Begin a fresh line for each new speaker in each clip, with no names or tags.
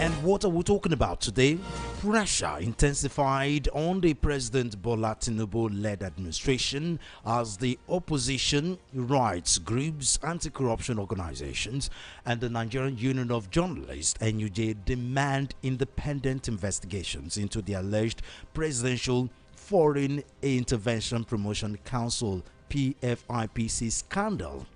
And what are we talking about today? Pressure intensified on the President Bola Tinubu-led administration as the opposition, rights groups, anti-corruption organizations, and the Nigerian Union of Journalists (NUJ) demand independent investigations into the alleged Presidential Foreign Intervention Promotion Council (PFIPC) scandal,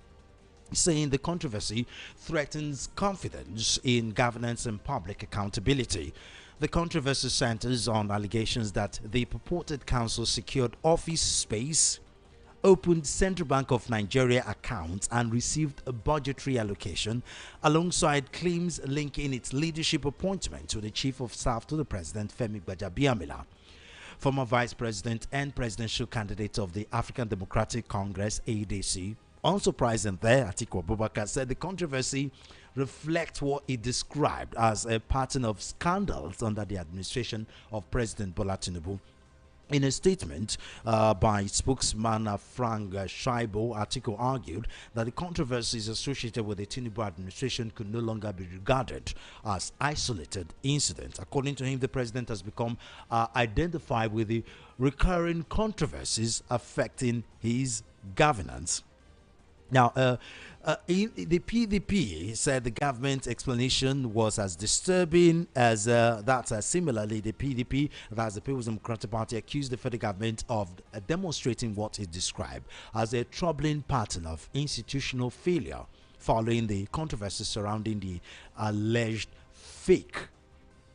saying the controversy threatens confidence in governance and public accountability. The controversy centers on allegations that the purported council secured office space, opened Central Bank of Nigeria accounts, and received a budgetary allocation, alongside claims linking its leadership appointment to the Chief of Staff to the President, Femi Gbajabiamila. Former Vice President and presidential candidate of the African Democratic Congress (ADC), unsurprising there, Atiku Abubakar, said the controversy reflects what he described as a pattern of scandals under the administration of President Bola Tinubu. In a statement by spokesman Frank Shaibo, Atiku argued that the controversies associated with the Tinubu administration could no longer be regarded as isolated incidents. According to him, the president has become identified with the recurring controversies affecting his governance. Now, the PDP said the government's explanation was as disturbing as that. Similarly, the PDP, that's the People's Democratic Party, accused the federal government of demonstrating what it described as a troubling pattern of institutional failure following the controversy surrounding the alleged fake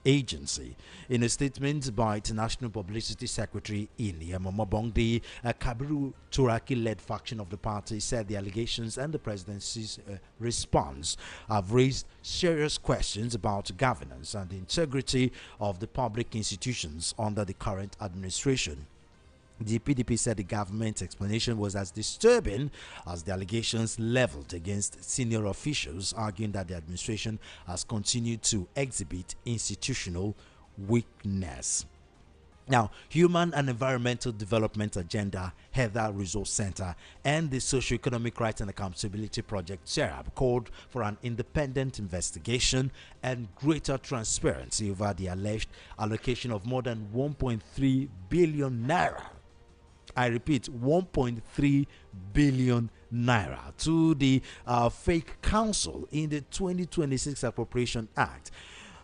agency. In a statement by International Publicity Secretary Ini Momobong, the Kabiru Turaki-led faction of the party said the allegations and the presidency's response have raised serious questions about governance and the integrity of the public institutions under the current administration. The PDP said the government's explanation was as disturbing as the allegations leveled against senior officials, arguing that the administration has continued to exhibit institutional weakness. Now, Human and Environmental Development Agenda, Heather Resource Center, and the Socio-Economic Rights and Accountability Project, SERAP, called for an independent investigation and greater transparency over the alleged allocation of more than 1.3 billion naira. I repeat, 1.3 billion naira to the fake council in the 2026 Appropriation Act.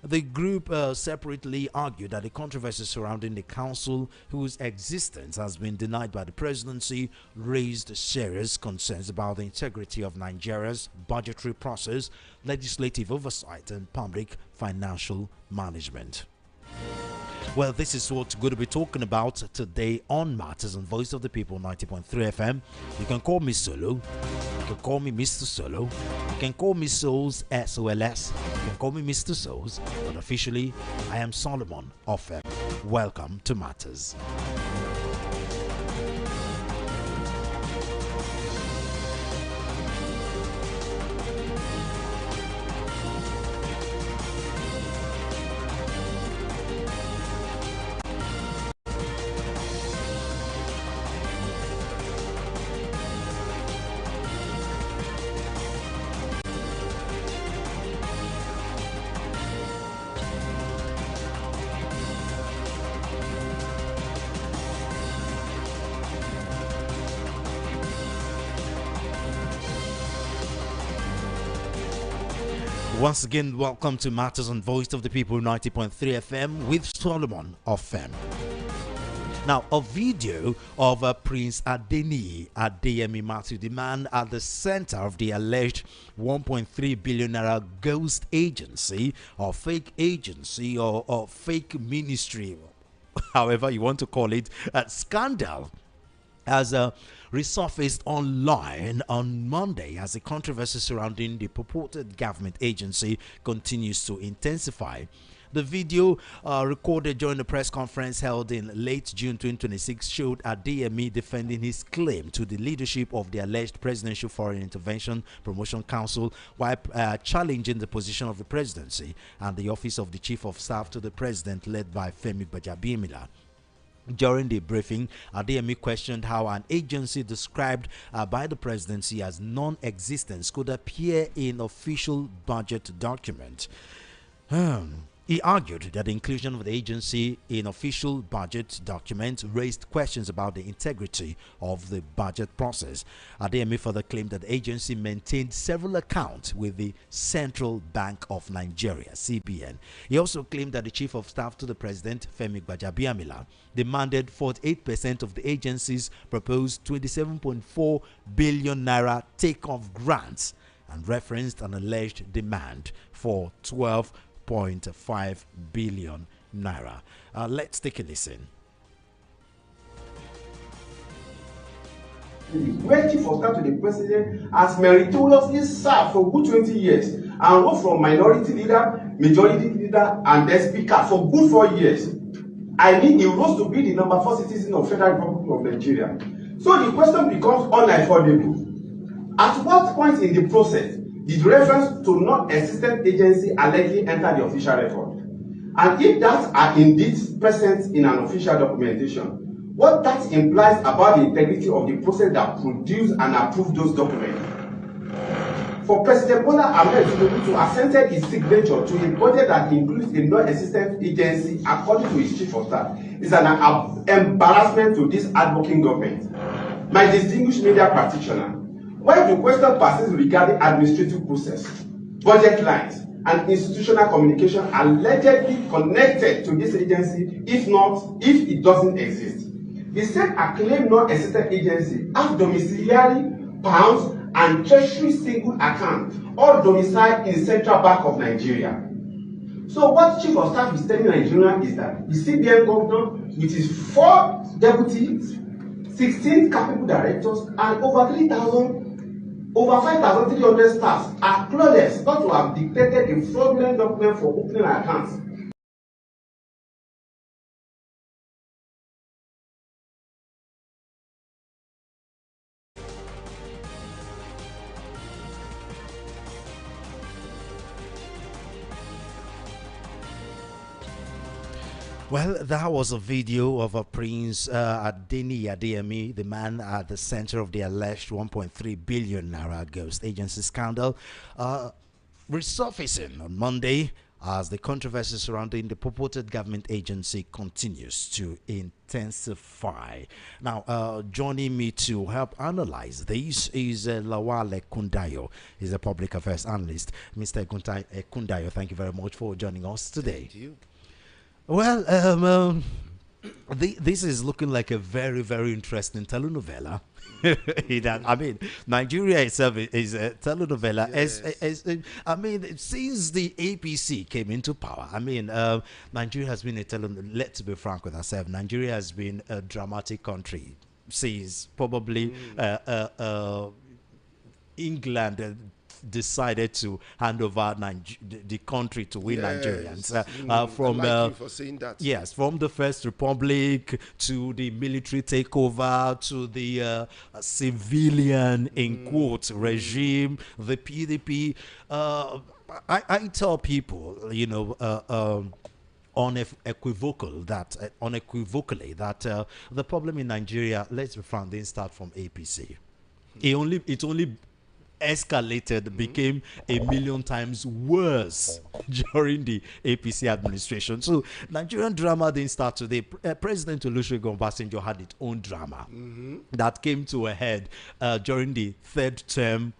The group separately argued that the controversy surrounding the council, whose existence has been denied by the presidency, raised serious concerns about the integrity of Nigeria's budgetary process, legislative oversight, and public financial management. Well, this is what we're going to be talking about today on Matters on Voice of the People 90.3 FM. You can call me Solo. You can call me Mr. Solo. You can call me Souls, SOLS. You can call me Mr. Souls. But officially, I am Solomon of FM. Welcome to Matters. Once again, welcome to Matters on Voice of the People 90.3 FM with Solomon of FM. Now, a video of Prince Adeniyi Adeyemi Matthew, the man at the center of the alleged 1.3 billion naira ghost agency or fake agency or fake ministry, however you want to call it, scandal, has resurfaced online on Monday as the controversy surrounding the purported government agency continues to intensify. The video recorded during the press conference held in late June 2026 showed Adeyemi defending his claim to the leadership of the alleged Presidential Foreign Intervention Promotion Council while challenging the position of the presidency and the office of the Chief of Staff to the President led by Femi Gbajabiamila. During the briefing, Adeyemi questioned how an agency described by the presidency as non-existent could appear in official budget document. He argued that the inclusion of the agency in official budget documents raised questions about the integrity of the budget process. Adeyemi further claimed that the agency maintained several accounts with the Central Bank of Nigeria, CBN. He also claimed that the Chief of Staff to the President, Femi Gbajabiamila, demanded 48% of the agency's proposed 27.4 billion naira take-off grants and referenced an alleged demand for 12.5 billion naira. Let's take a listen.
Where Chief of Staff to the President has meritoriously served for good 20 years and rose from minority leader, majority leader, and then speaker for good 4 years. I mean, he rose to be the number 4 citizen of Federal Republic of Nigeria. So the question becomes unaffordable. At what point in the process did reference to non-existent agency allegedly enter the official record? And if that are indeed present in an official documentation, what that implies about the integrity of the process that produced and approved those documents? For President Bola Ahmed Tinubu to assented his signature to a budget that includes a non-existent agency according to his Chief of Staff is an embarrassment to this advocating government. My distinguished media practitioner, why do questions persist regarding administrative process, budget lines, and institutional communication allegedly connected to this agency, if it doesn't exist? The said acclaimed non-existent agency has domiciliary, pounds, and treasury single account, all domiciled in the Central Bank of Nigeria. So what Chief of Staff is telling Nigerians is that the CBN governor, with his 4 deputies, 16 capable directors, and over 5,300 staffs are clueless not to have dictated a fraudulent document for opening accounts.
Well, that was a video of a Prince Adeniyi Adeyemi, the man at the center of the alleged 1.3 billion naira ghost agency scandal, resurfacing on Monday as the controversy surrounding the purported government agency continues to intensify. Now, joining me to help analyze this is Lawale Kundayo. He's a public affairs analyst. Mr. Kundayo, thank you very much for joining us today.
Thank you.
Well, this is looking like a very, very interesting telenovela. I mean, Nigeria itself is a telenovela.
Yes.
I mean, since the APC came into power, I mean, Nigeria has been a telenovela. Let's be frank with ourselves. Nigeria has been a dramatic country since probably England decided to hand over the country to we Nigerians. From
you for saying that.
Yes, from the First Republic to the military takeover to the civilian in quotes regime, the PDP. I tell people, you know, unequivocally that the problem in Nigeria, let's be frank, didn't start from APC. It only escalated, became a million times worse during the APC administration. So Nigerian drama didn't start today. President Olusegun Obasanjo had its own drama that came to a head during the 3rd term,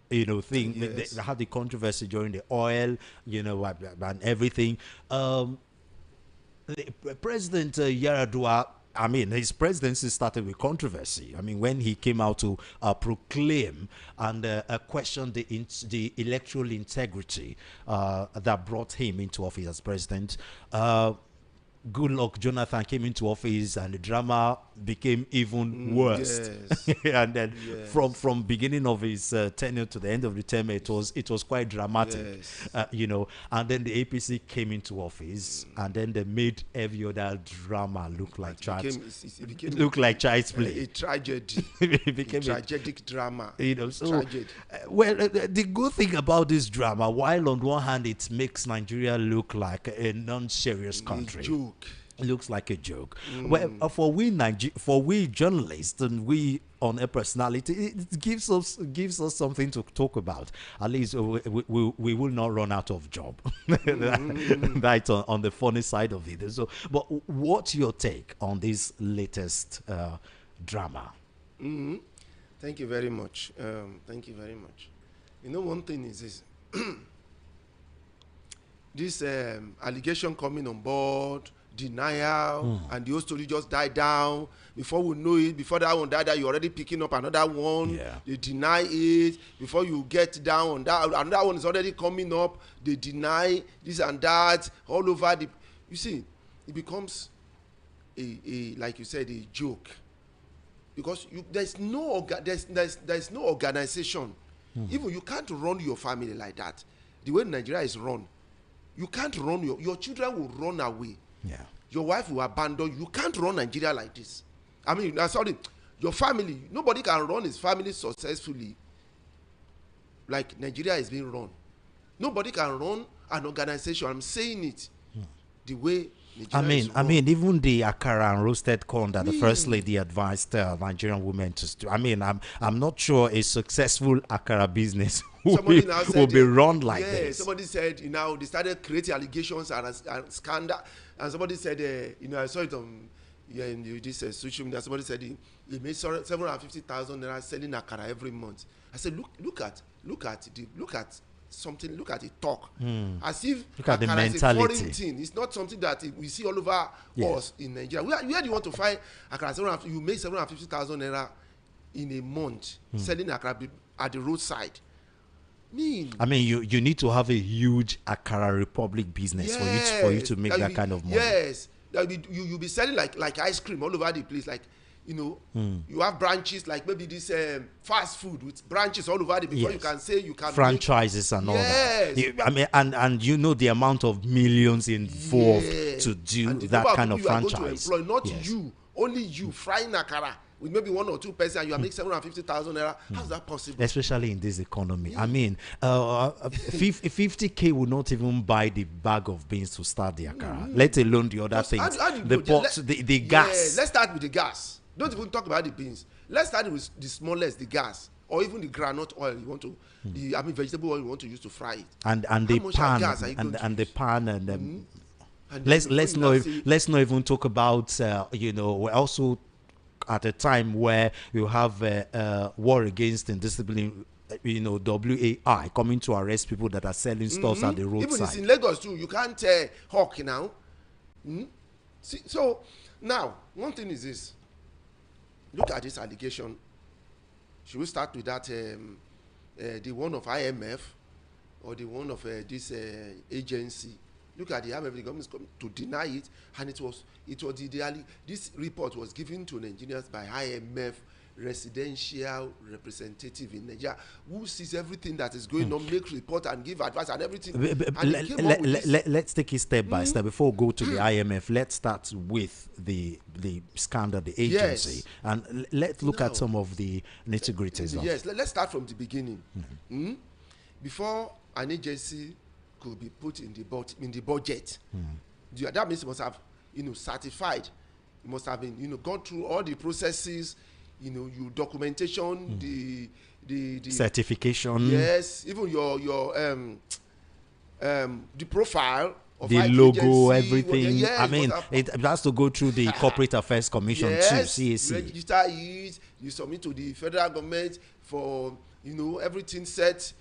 you know, thing. Yes. They had the controversy during the oil, you know, and everything. President Yaradua, I mean, his presidency started with controversy. I mean, when he came out to proclaim and question the electoral integrity that brought him into office as president. Goodluck Jonathan came into office and the drama became even worse.
Yes.
And then from beginning of his tenure to the end of the term, it was quite dramatic.
Yes.
You know, and then the APC came into office and then they made every other drama look like child's play.
A tragedy.
It became
a tragic drama.
You know, so the good thing about this drama, while on one hand it makes Nigeria look like a non-serious country,
joke.
Looks like a joke. Well, for we journalists and we on her personality, it gives us something to talk about. At least we will not run out of job. That's on the funny side of it. So, but what's your take on this latest drama?
Thank you very much. Thank you very much. You know, one thing is this. This allegation coming on board, denial, and the whole story just died down. Before we know it, before that one died down, you're already picking up another one.
Yeah.
They deny it. Before you get down on that, another one is already coming up. They deny this and that all over the. You see, it becomes a like you said, a joke, because there's no organization. Even you can't run your family like that. The way Nigeria is run, you can't run your children will run away.
Yeah.
Your wife will abandon you. You can't run Nigeria like this. I mean, sorry, your family, nobody can run his family successfully like Nigeria is being run. Nobody can run an organization. I'm saying it the way Nigeria is run.
I mean, even the akara and roasted corn that the first lady advised Nigerian women to do. I mean, I'm not sure a successful akara business will be run like this.
Somebody said, they started creating allegations and scandal, and somebody said, I saw it on in this social media. Somebody said he made 750,000 naira selling akara every month. I said, look at something. Look at it talk, as if
look at the mentality.
Is a foreign thing. It's not something that we see all over us in Nigeria. Where do you want to find akara? You make 750,000 naira in a month selling akara at the roadside. I mean, you need to have a huge akara republic business for you to make that kind of money. Yes, you'll be selling like ice cream all over the place. Like, you have branches, like maybe this fast food with branches all over the before you can say you can
franchises and all that. I mean, and you know the amount of millions involved to do that kind of franchise.
Going to employ, not you, only you frying akara with maybe 1 or 2 persons, and you are making 750,000 naira. How's that possible?
Especially in this economy. I mean, 50K will not even buy the bag of beans to start the akara, let alone the other things. The pots, the gas.
Let's start with the gas. Don't even talk about the beans. Let's start with the smallest, the gas, or even the groundnut oil you want to, vegetable oil you want to use to fry it.
And the pan and the pan and let's not even talk about we're also at a time where you have war against indiscipline, WAI coming to arrest people that are selling stuff at the roadside.
Even it's in Lagos too. You can't hawk now. See, so now one thing is this. Look at this allegation. Should we start with that? The one of IMF or the one of this agency? Look at the IMF. The government is coming to deny it, and this report was given to Nigerians by IMF residential representative in Nigeria, who sees everything that is going on, make report and give advice and everything.
Let's take it step by step. Before we go to the IMF, let's start with the scandal, the agency, and let's look at some of the nitty-gritties.
Yes, let's start from the beginning. Before an agency could be put in the budget, that means it must have certified. It must have been gone through all the processes. Your documentation, the
certification.
Yes, even your the profile of
the logo,
agency,
everything.
Yes,
I mean, it has to go through the Corporate Affairs Commission too, CAC.
Register it. You submit to the federal government for everything set.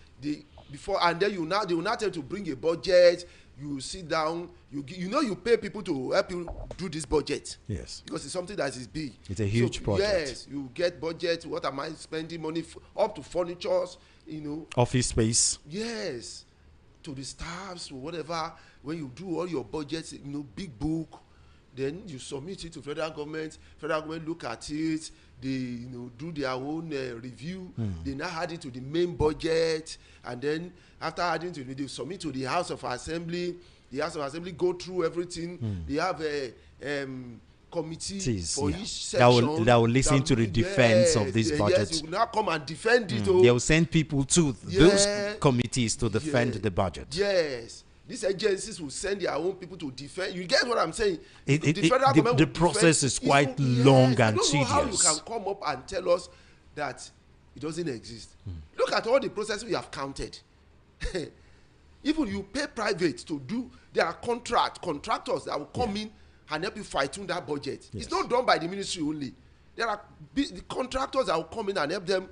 Before, and then they will now tell you to bring a budget. You sit down, you pay people to help you do this budget.
Yes.
Because it's something that is big.
It's a huge project.
Yes, you get budget. What am I spending money for? Up to furnitures,
office space.
Yes. To the staffs or whatever. When you do all your budgets, big book, then you submit it to federal government. Federal government look at it. They do their own review. They now add it to the main budget, and then after adding to it, they submit to the House of Assembly. The House of Assembly go through everything. They have a committee for each section
that will listen to the defense of this budget.
Yes, you will now come and defend it.
They will send people to those committees to defend the budget.
Yes. These agencies will send their own people to defend. You get what I'm saying?
The process is quite long and tedious.
I don't know how you can come up and tell us that it doesn't exist. Look at all the processes we have counted. Even you pay private to do, there are contractors that will come in and help you fine-tune that budget. Yes. It's not done by the ministry only. There are the contractors that will come in and help them,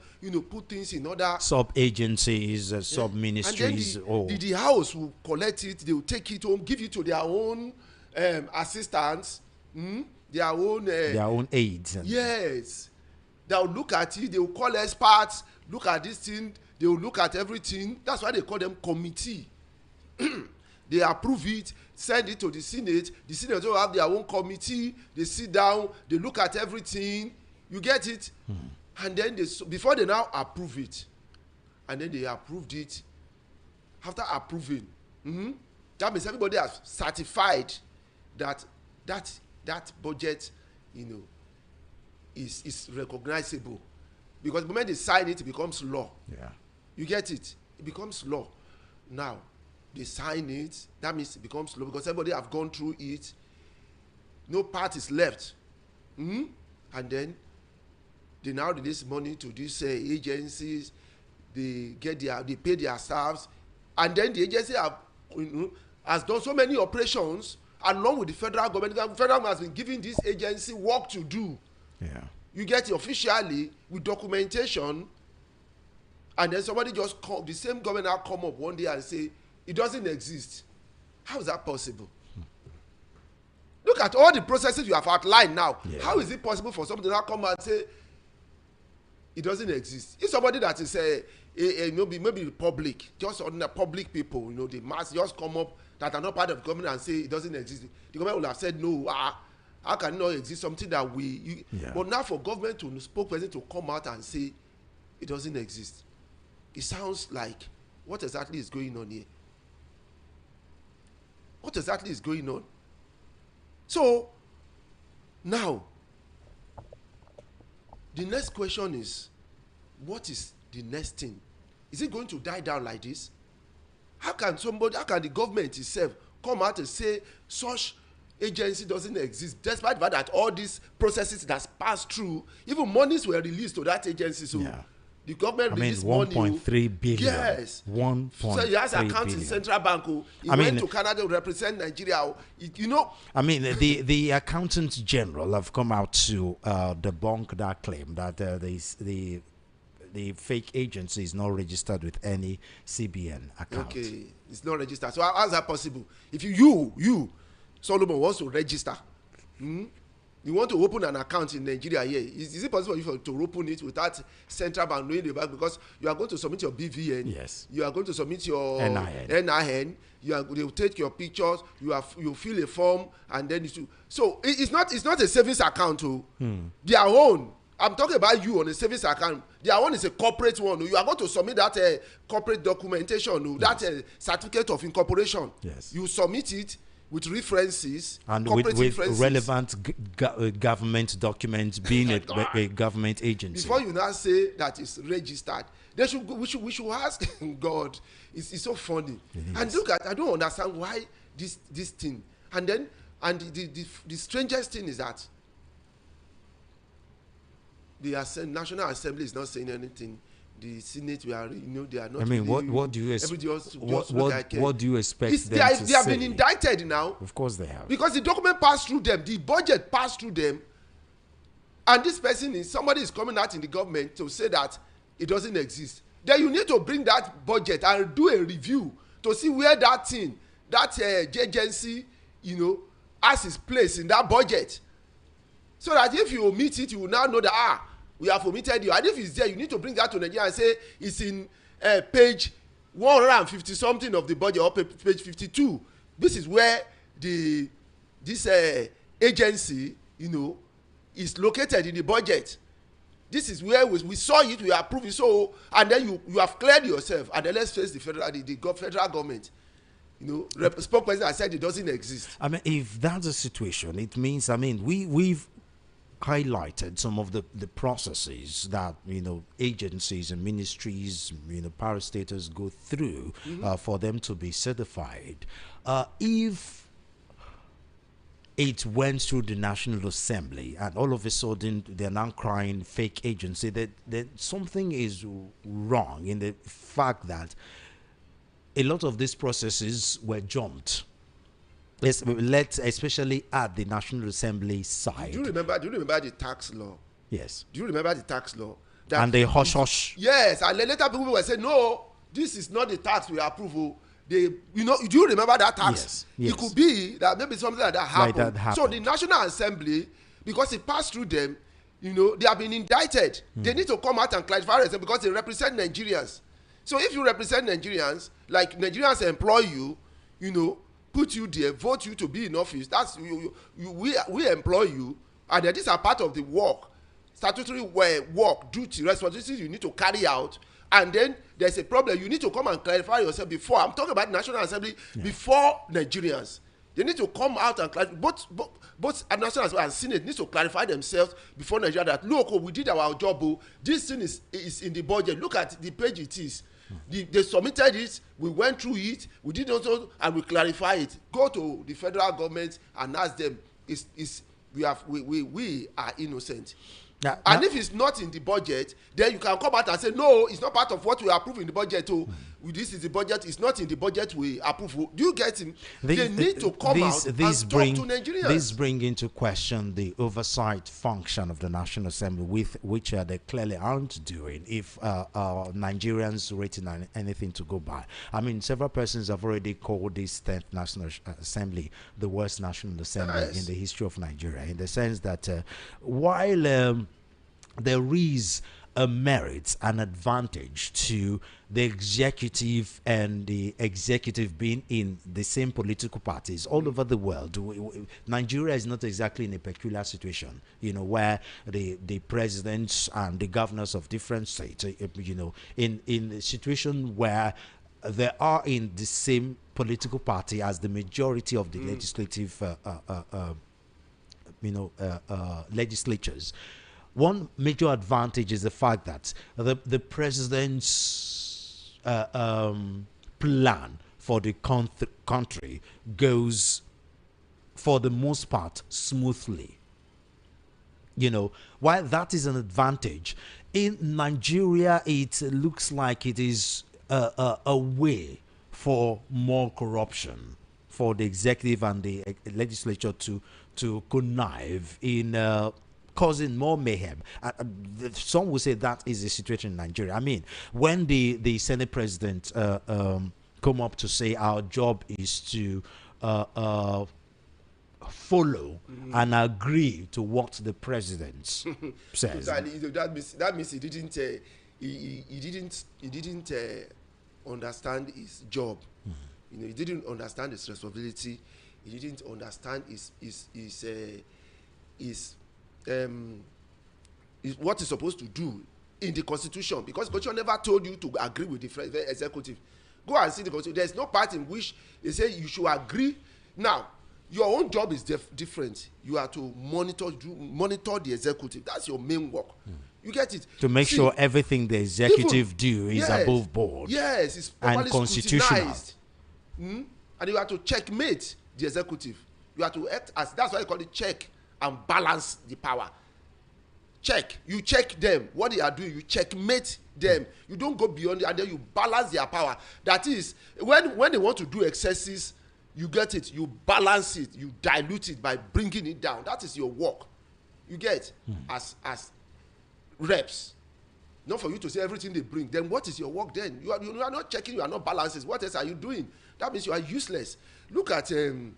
put things in order.
Sub-agencies, sub-ministries.
And then the house will collect it, they will take it home, give it to their own assistants, their own
aides.
Yes. They will look at it, they will call experts, look at this thing, they will look at everything. That's why they call them committee. They approve it, send it to the Senate. The Senate will have their own committee. They sit down, they look at everything. You get it? And then before they now approve it, and then they approved it. After approving, that means everybody has certified that budget, is recognizable. Because the moment they sign it, it becomes law.
Yeah.
You get it? It becomes law. Now, they sign it, that means it becomes law because everybody have gone through it. No part is left. And then they now release money to these agencies. They pay their staffs, and then the agency has done so many operations along with the federal government. The federal government has been giving this agency work to do.
Yeah.
You get it officially with documentation, and then somebody the same government now come up one day and say it doesn't exist. How is that possible? Look at all the processes you have outlined now. Yeah. How is it possible for somebody to now come and say it doesn't exist? If somebody that is maybe public, just ordinary public people, the mass just come up that are not part of the government and say it doesn't exist, the government will have said no. How can it not exist? Something that but now for government spokesperson to come out and say it doesn't exist, it sounds like what exactly is going on here? What exactly is going on? So now the next question is, what is the next thing? Is it going to die down like this? How can the government itself come out and say such agency doesn't exist, despite the fact that all these processes that's passed through, even monies were released to that agency? So the government released money.
1.3 billion.
Yes.
1.3
so he has accounts in central bank. He went to Canada to represent Nigeria.
The accountants general have come out to debunk that claim that the fake agency is not registered with any CBN account. Okay,
it's not registered. So how is that possible? If you Solomon wants to register, you want to open an account in Nigeria here, is it possible for you to open it without central bank knowing the bank? Because you are going to submit your BVN,
yes,
you are going to submit your NIN, they will take your pictures, you fill a form, and then it's not a savings account. Their own. I'm talking about you on a savings account. Their one is a corporate one. You are going to submit that corporate documentation, that certificate of incorporation.
Yes.
You submit it with references
and with relevant government documents, being a government agency.
Before you now say that it's registered, we should ask God. It's so funny. And look at, I don't understand why this thing. And the strangest thing is that the National Assembly is not saying anything. The Senate, they are not.
I mean, what do you expect? What do you expect them to say?
They have been indicted now.
Of course they have.
Because the document passed through them, the budget passed through them, and this person somebody is coming out in the government to say that it doesn't exist. Then you need to bring that budget and do a review to see where that thing, that agency, has its place in that budget. So that if you omit it, you will now know that we have omitted you. And if it's there, you need to bring that to Nigeria and say it's in page 150 something of the budget, or page 52. This is where this agency, is located in the budget. This is where we saw it, we approved it. So, and then you have cleared yourself, and then let's face the federal government. Spokesperson has said it doesn't exist.
I mean, if that's the situation, it means, we've highlighted some of the processes that agencies and ministries, parastatals go through for them to be certified. If it went through the National Assembly, and all of a sudden they're now crying fake agency. That something is wrong in the fact that a lot of these processes were jumped. Let's especially at the National Assembly side.
Do you remember the tax law?
Yes.
Do you remember the tax law?
And the hush hush.
Yes, and later people were saying, no, this is not the tax we approve. Do you remember that tax?
Yes.
It could be that maybe something like that happened.
Like that happened.
So the National Assembly, because it passed through them, they have been indicted. They need to come out and clarify themselves because they represent Nigerians. So if you represent Nigerians, like Nigerians employ you, put you there, vote you to be in office, that's we employ you, and then these are part of the work, statutory work, duty, responsibilities you need to carry out. And then there's a problem. You need to come and clarify yourself before. I'm talking about National Assembly before Nigerians. They need to come out and clarify. Both National Assembly and Senate need to clarify themselves before Nigeria that look, we did our job. This thing is in the budget. Look at the page it is. They submitted it. We went through it. We did also, and we clarify it. Go to the federal government and ask them. We are innocent. And if it's not in the budget, then you can come out and say, no, it's not part of what we approve in the budget. This is the budget. It's not in the budget we approve. Do you get him? They need to come out and talk to Nigerians.
This brings into question the oversight function of the National Assembly, with which they clearly aren't doing if Nigerians rating anything to go by. I mean, several persons have already called this 10th National Assembly the worst National Assembly in the history of Nigeria, in the sense that while there is a merit, an advantage to the executive and the executive being in the same political parties all over the world. Nigeria is not exactly in a peculiar situation, where the presidents and the governors of different states, in a situation where they are in the same political party as the majority of the legislative legislatures. One major advantage is the fact that the president's plan for the country goes, for the most part, smoothly. While that is an advantage, in Nigeria, it looks like it is a way for more corruption, for the executive and the legislature to connive in causing more mayhem. Some will say that is the situation in Nigeria. I mean, when the Senate president come up to say our job is to follow and agree to what the president says.
That means he didn't understand his job. He didn't understand his responsibility. He didn't understand what he's supposed to do in the constitution, because the constitution never told you to agree with the executive. Go and see the constitution. There's no part in which they say you should agree. Now, your own job is different. You are to monitor the executive. That's your main work. You get it?
To make sure everything the executive do is above board.
Yes, it's
and constitutional.
And you have to checkmate the executive. You have to act as, that's why you call it check and balance the power. Check. You check them. What they are doing, you checkmate them. You don't go beyond it, and then you balance their power. That is, when they want to do excesses, you get it. You balance it. You dilute it by bringing it down. That is your work. You get as reps. Not for you to say everything they bring. Then what is your work then? You are not checking. You are not balancing. What else are you doing? That means you are useless. Look at when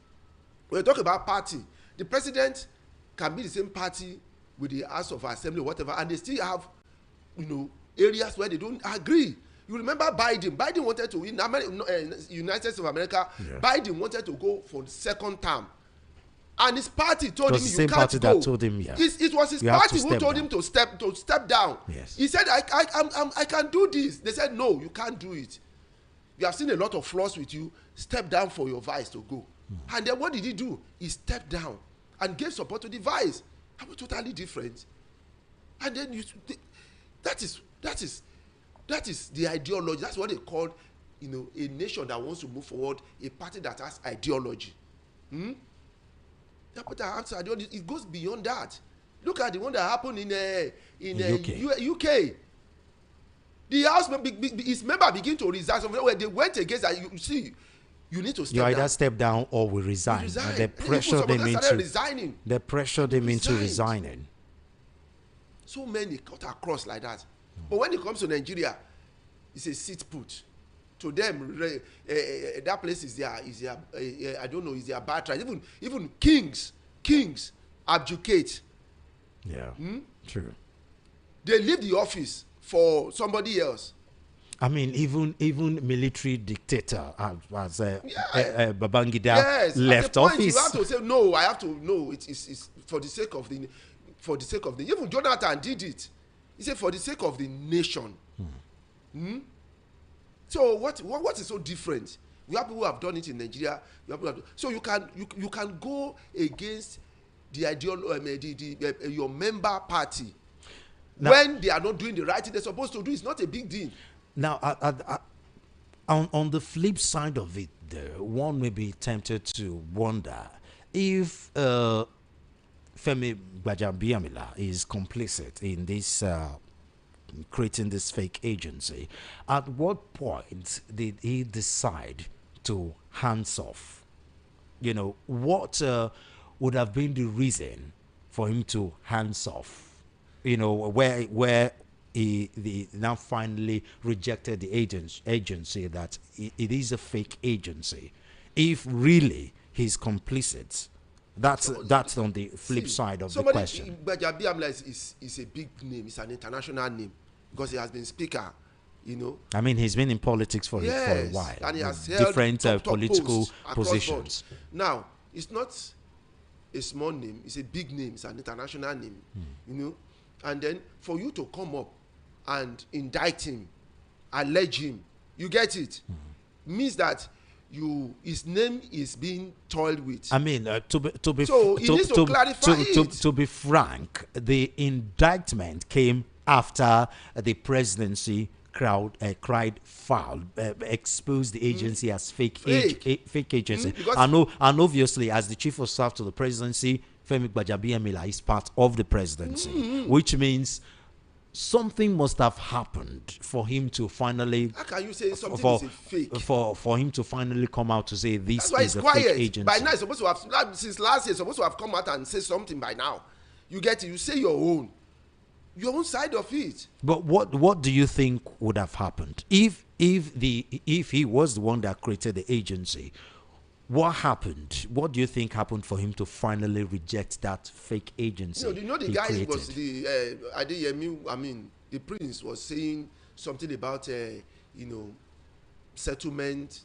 you talk about party, the president can be the same party with the House of Assembly or whatever, and they still have, areas where they don't agree. You remember Biden? Biden wanted to, in United States of America, Biden wanted to go for the second term. And his party told him, you can't go. That told him, it was his party who told him to step down.
Yes.
He said, I can do this. They said, no, you can't do it. You have seen a lot of flaws with you. Step down for your vice to go. And then what did he do? He stepped down and gave support to the vice. That was totally different. And then that is the ideology. That's what they call, a nation that wants to move forward, a party that has ideology. It goes beyond that. Look at the one that happened in UK. The House his member begin to resign. When they went against that, you see, you need to step down.
You either step down or we resign. And they pressure them into resigning. They pressure them into resigning.
So many cut across like that. But when it comes to Nigeria, it's a sit put. To them, that place is their I don't know, is their birthright. Even kings abdicate.
Yeah, true.
They leave the office for somebody else.
I mean, even military dictator as Babangida left office.
You have to say no. I have to no. It's for the sake of the. Even Jonathan did it. He said for the sake of the nation. So what is so different? We have people who have done it in Nigeria. So you can go against the ideology, your member party now, when they are not doing the right thing they're supposed to do. It's not a big deal.
Now, on the flip side of it, though, one may be tempted to wonder if Femi Gbajabiamila is complicit in this creating this fake agency. At what point did he decide to hands off? You know, what would have been the reason for him to hands off? You know, where he now finally rejected the agency that it is a fake agency. If really he's complicit, that's on the flip side of the question.
Gbajabiamila is a big name. It's an international name because he has been speaker. You know,
I mean, he's been in politics for a while,
and he has held
different political positions.
Now, it's not a small name; it's a big name. It's an international name. You know, and then for you to come up and indict him, allege him, you get it, means that his name is being toyed with.
I mean, to be frank, the indictment came after the presidency cried foul, exposed the agency as fake agency. And obviously, as the chief of staff to the presidency, Femi Gbajabiamila is part of the presidency, which means something must have happened for him to finally.
How can you say something is a fake?
For him to finally come out to say this
is
a
quiet.
Fake agency.
By now, supposed to have since last year, supposed to have come out and say something by now. You get it. You say your own side of it.
But what do you think would have happened if he was the one that created the agency? What happened? What do you think happened for him to finally reject that fake agency?
The guy created? Was the Adeyemi. I mean, the prince was saying something about settlement,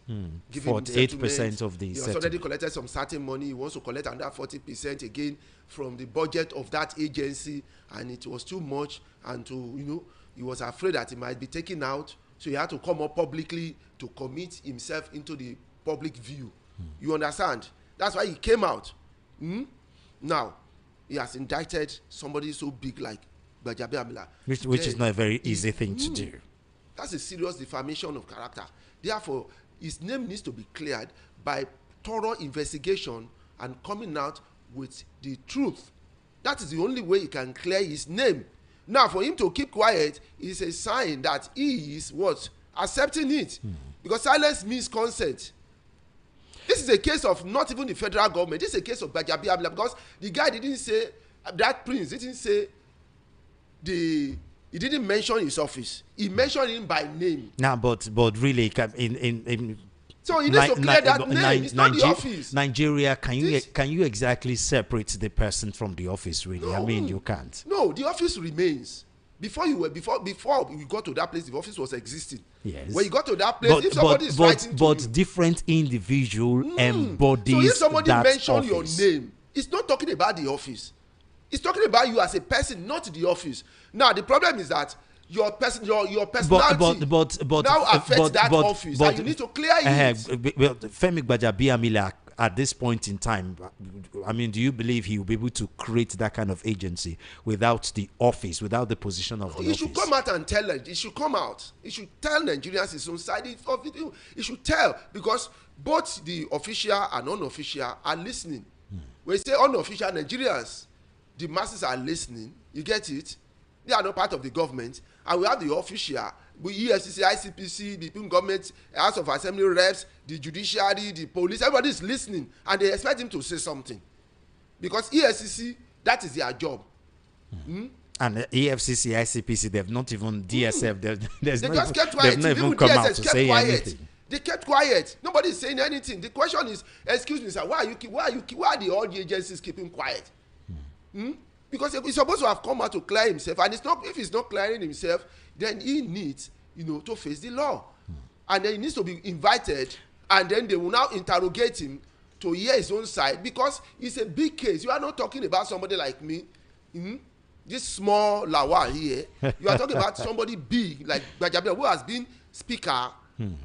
giving
48% of the.
He has already collected some certain money. He wants to collect another 40% again from the budget of that agency, and it was too much. And he was afraid that he might be taken out, so he had to come up publicly to commit himself into the public view. You understand? That's why he came out. Now, he has indicted somebody so big like Gbajabiamila.
Which is not a very easy thing to do.
That's a serious defamation of character. Therefore, his name needs to be cleared by thorough investigation and coming out with the truth. That is the only way he can clear his name. Now, for him to keep quiet is a sign that he is what? Accepting it. Because silence means consent. This is a case of not even the federal government. This is a case of Gbajabiamila because the guy didn't say, that prince didn't say he didn't mention his office. He mentioned him by name.
Now, but really,
so he needs to clear that name. It's not the office.
Nigeria, can you exactly separate the person from the office? Really, I mean, you can't.
No, the office remains. Before we got to that place, the office was existing.
Yes.
When you got to that place, if somebody is writing to you,
different individual embodies.
So if somebody mentions your
office.
name, it's not talking about the office. It's talking about you as a person, not the office. Now the problem is that your personality now affects that office, and you need to clear it.
Femi Gbajabiamila, at this point in time, I mean, do you believe he will be able to create that kind of agency without the office, without the position of the office?
He should come out and tell it. He should come out. He should tell Nigerians his own side of it. He should tell, because both the official and unofficial are listening. we say unofficial Nigerians, the masses are listening. You get it? They are not part of the government, and we have the official, EFCC, ICPC, the government, House of Assembly reps, the judiciary, the police. Everybody is listening, and they expect him to say something, because EFCC, that is their job.
And EFCC, ICPC, they've not even DSF. They
just kept quiet.
They've not even
Even
come
DSS
out to
kept
say
quiet.
anything.
They kept quiet. Nobody is saying anything. The question is, excuse me, sir, why are all the agencies keeping quiet? Because he's supposed to have come out to clear himself, and if he's not clearing himself, then he needs, to face the law, and then he needs to be invited, and then they will now interrogate him to hear his own side, because it's a big case. You are not talking about somebody like me, this small Lawal here. You are talking about somebody big like Gbajabiamila, who has been Speaker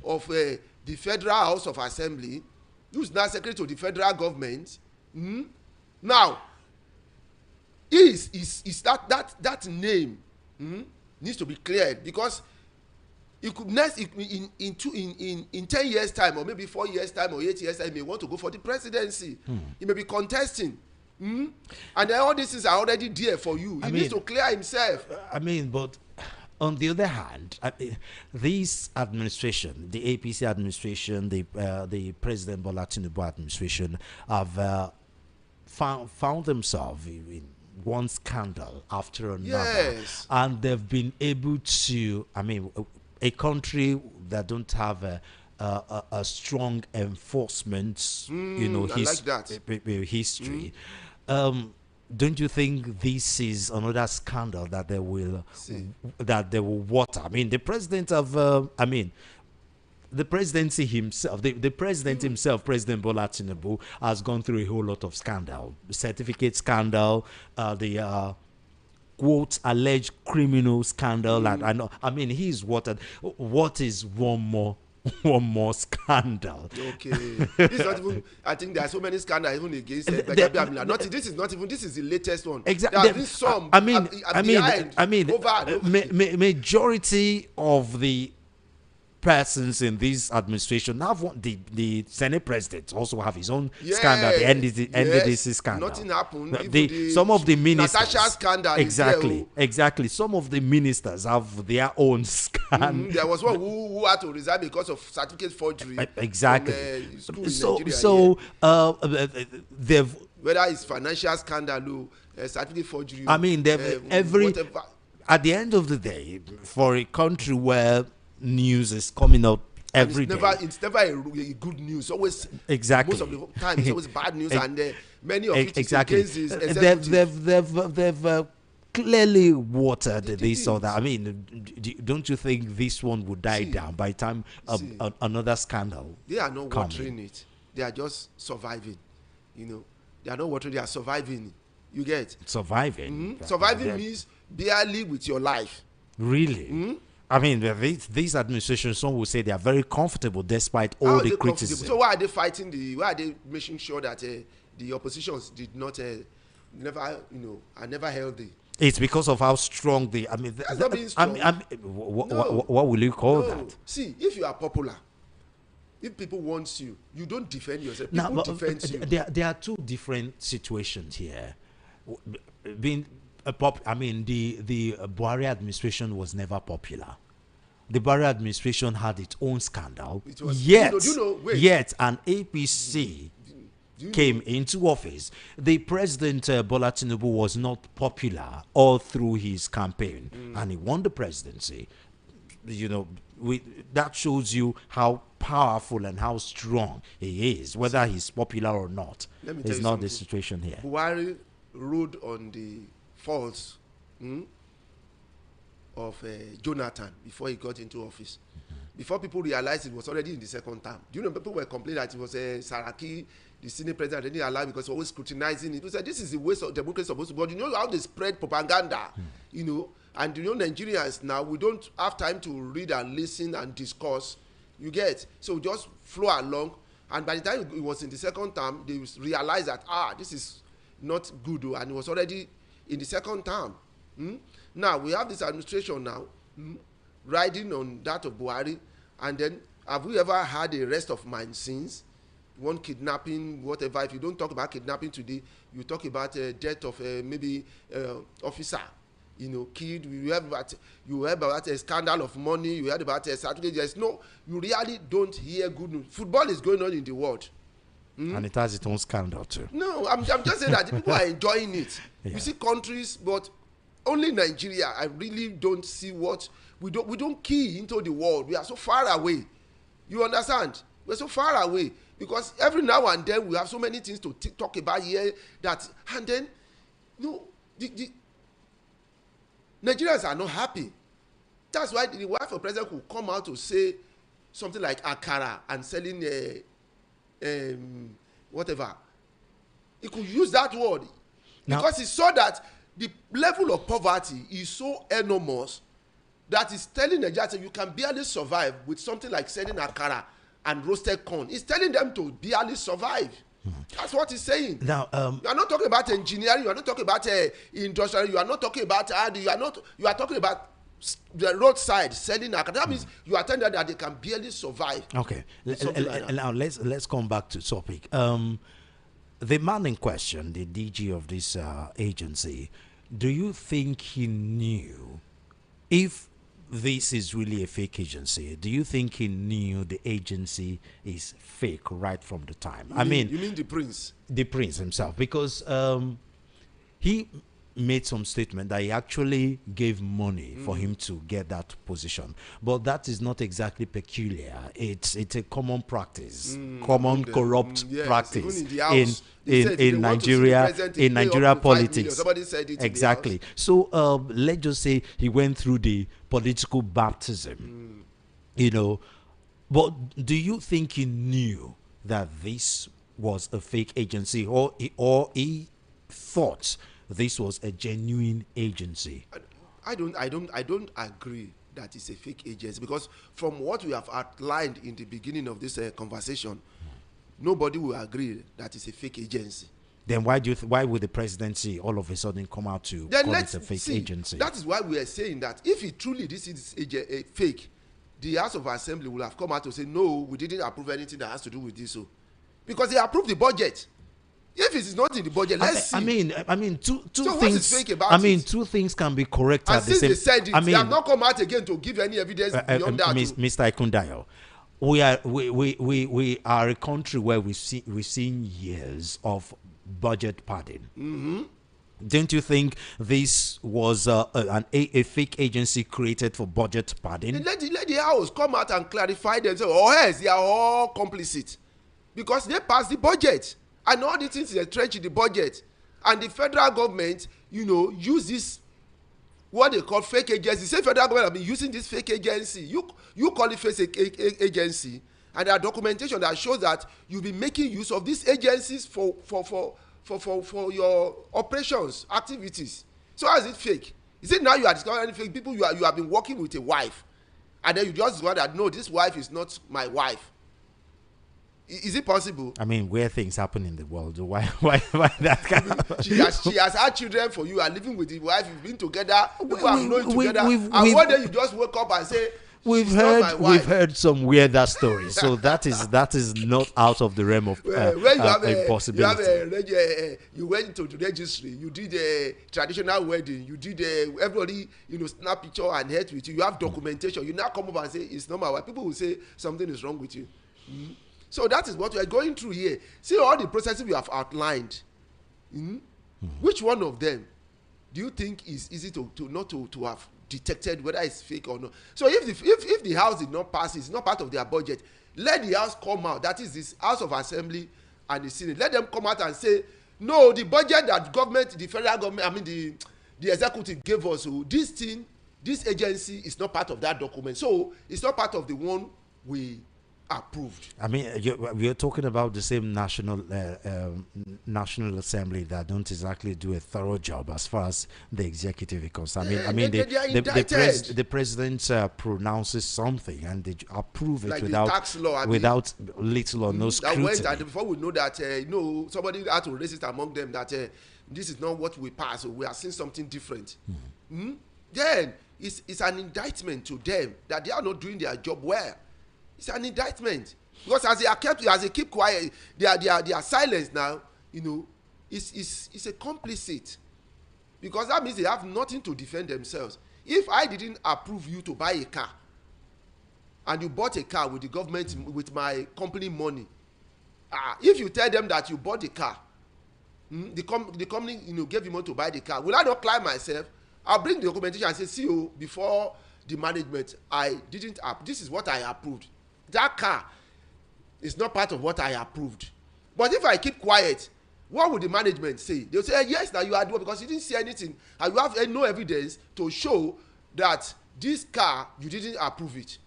of the Federal House of Assembly, who's now Secretary to the federal government. Now, is that name needs to be cleared, because it could in 10 years time, or maybe 4 years time, or 8 years time, he may want to go for the presidency. He may be contesting, and then all these things are already there for you. He needs to clear himself.
But on the other hand, this administration, the APC administration, the President Bola Tinubu administration, have found themselves in one scandal after another, and they've been able to. A country that don't have a strong enforcement, history. Don't you think this is another scandal that they will water? The president of the presidency himself, the president himself, President Bola Tinubu, has gone through a whole lot of scandal, certificate scandal, the quote alleged criminal scandal, and I know. He's watered. What is one more scandal?
Okay, this is not even. I think there are so many scandals even against Gbajabiamila. This is the latest one.
Exactly.
There have been some.
Majority of the persons in this administration have the Senate president also have his own scandal, the NDDC scandal.
Nothing happened.
Some of the ministers,
Natasha scandal.
Exactly. Some of the ministers have their own scandal.
There was one who had to resign because of certificate forgery.
Exactly.
From, school
they've,
whether it's financial scandal, certificate forgery.
whatever. At the end of the day, for a country where news is coming out every day.
It's never a good news. Always, most of the time, it's always bad news, and many of it is against this executive.
They've clearly watered this or that. Don't you think this one would die down by the time another scandal?
They are not watering it. They are just surviving. They are not watering. They are surviving. You get
surviving.
Surviving means barely with your life.
Really. These administrations, some will say they are very comfortable despite all the criticism.
So why are they fighting why are they making sure that the oppositions did not, are never healthy?
It's because of how strong they,
that's not being strong.
What will you call that?
See, if you are popular, if people want you, you don't defend yourself. People defend you.
There are two different situations here. The Buhari administration was never popular. The Buhari administration had its own scandal. Yet an APC came into office. The President Bola Tinubu was not popular all through his campaign, and he won the presidency. That shows you how powerful and how strong he is, whether he's popular or not. It's not the situation here.
Buhari rode on the faults of Jonathan before he got into office. Before people realized it was already in the second term. Do you know people were complaining that it was Saraki, the Senate president, didn't allow because always scrutinizing it. People said this is the way democracy is supposed to be. But you know how they spread propaganda, and Nigerians now, we don't have time to read and listen and discuss. You get, so just flow along, and by the time it was in the second term, they realized that this is not good, and it was already in the second term. Now we have this administration now riding on that of Buhari, and then have we ever had a rest of mind since? one kidnapping, whatever. If you don't talk about kidnapping today, you talk about death of maybe officer, killed. You heard about a scandal of money. You heard about a Saturday. You really don't hear good news. Football is going on in the world.
And it has its own scandal too.
No, I'm just saying that the people are enjoying it. Yeah. You see countries, but only Nigeria. I really don't see what we don't key into the world. We are so far away. You understand? We're so far away because every now and then we have so many things to talk about here and then the Nigerians are not happy. That's why the wife of president could come out to say something like akara and selling whatever. He could use that word because he saw that the level of poverty is so enormous that is telling Nigerians that you can barely survive with something like selling akara and roasted corn. He's telling them to barely survive. That's what he's saying. Now, you are not talking about engineering. You are not talking about industrial. You are not talking about you are talking about the roadside selling akara. That means you are telling them that they can barely survive.
Okay. Now let's come back to topic. The man in question, the DG of this agency, do you think he knew if this is really a fake agency? Do you think he knew the agency is fake right from the time? You
mean the prince?
The prince himself, because he made some statement that he actually gave money for him to get that position, but that is not exactly peculiar. It's a common practice, corrupt practice in Nigeria politics.
Somebody said it
exactly. So let's just say he went through the political baptism, but do you think he knew that this was a fake agency, or he thought this was a genuine agency?
I don't agree that it's a fake agency, because from what we have outlined in the beginning of this conversation, nobody will agree that it's a fake agency.
Then why would the presidency all of a sudden come out to call it a fake agency?
That is why we are saying that if it truly this is a fake, the House of Assembly will have come out to say, no, we didn't approve anything that has to do with this. Because they approved the budget. If it is not in the budget, let's see.
Two
so
things.
What is fake about it?
Two things can be correct at the same.
They said it, they have not come out again to give any evidence beyond that.
Mr. Ikundayo, we are a country where we've seen years of budget padding. Don't you think this was a fake agency created for budget padding?
Let the House come out and clarify themselves. Or else they are all complicit, because they passed the budget. And all the things they trench in the budget, and the federal government, use this what they call fake agency. Say federal government have been using this fake agency. You call it fake agency, and there are documentation that shows that you've been making use of these agencies for your operations activities. So how is it fake? Is it now you are discovering fake people? You have been working with a wife, and then you just discover that no, this wife is not my wife. Is it possible?
Where things happen in the world, why that kind of...
she has had children for you, and living with the wife, you've been together, people have known together, and one day you just wake up and say, we've
heard some weirder stories, so that is not out of the realm of impossibility.
You went to the registry, you did a traditional wedding, you did everybody snap picture and head with you, you have documentation, you now come up and say it's not my wife. People will say something is wrong with you. So that is what we are going through here. See all the processes we have outlined. Which one of them do you think is easy to have detected whether it's fake or not? So if the House did not pass, it's not part of their budget, let the House come out. That is this House of Assembly and the Senate. Let them come out and say, no, the budget that the federal government, the executive gave us, this agency is not part of that document. So it's not part of the one we approved.
We are talking about the same National Assembly that don't exactly do a thorough job as far as the executive is concerned. The president pronounces something and they approve it, like without
the tax law,
without little or no scrutiny.
And before we know that, somebody had to raise it among them that this is not what we pass. So we are seeing something different. Then it's an indictment to them that they are not doing their job well. It's an indictment. Because as they keep quiet, their silence now, you know, is a complicit. Because that means they have nothing to defend themselves. If I didn't approve you to buy a car, and you bought a car with the government, with my company money, if you tell them that you bought the car, the company, you know, gave you money to buy the car, will I not climb myself? I'll bring the documentation and say, see you, before the management, I didn't approve. This is what I approved. That car is not part of what I approved. But if I keep quiet, what would the management say? They'll say, yes, now you are doing, because you didn't see anything and you have no evidence to show that this car, you didn't approve it.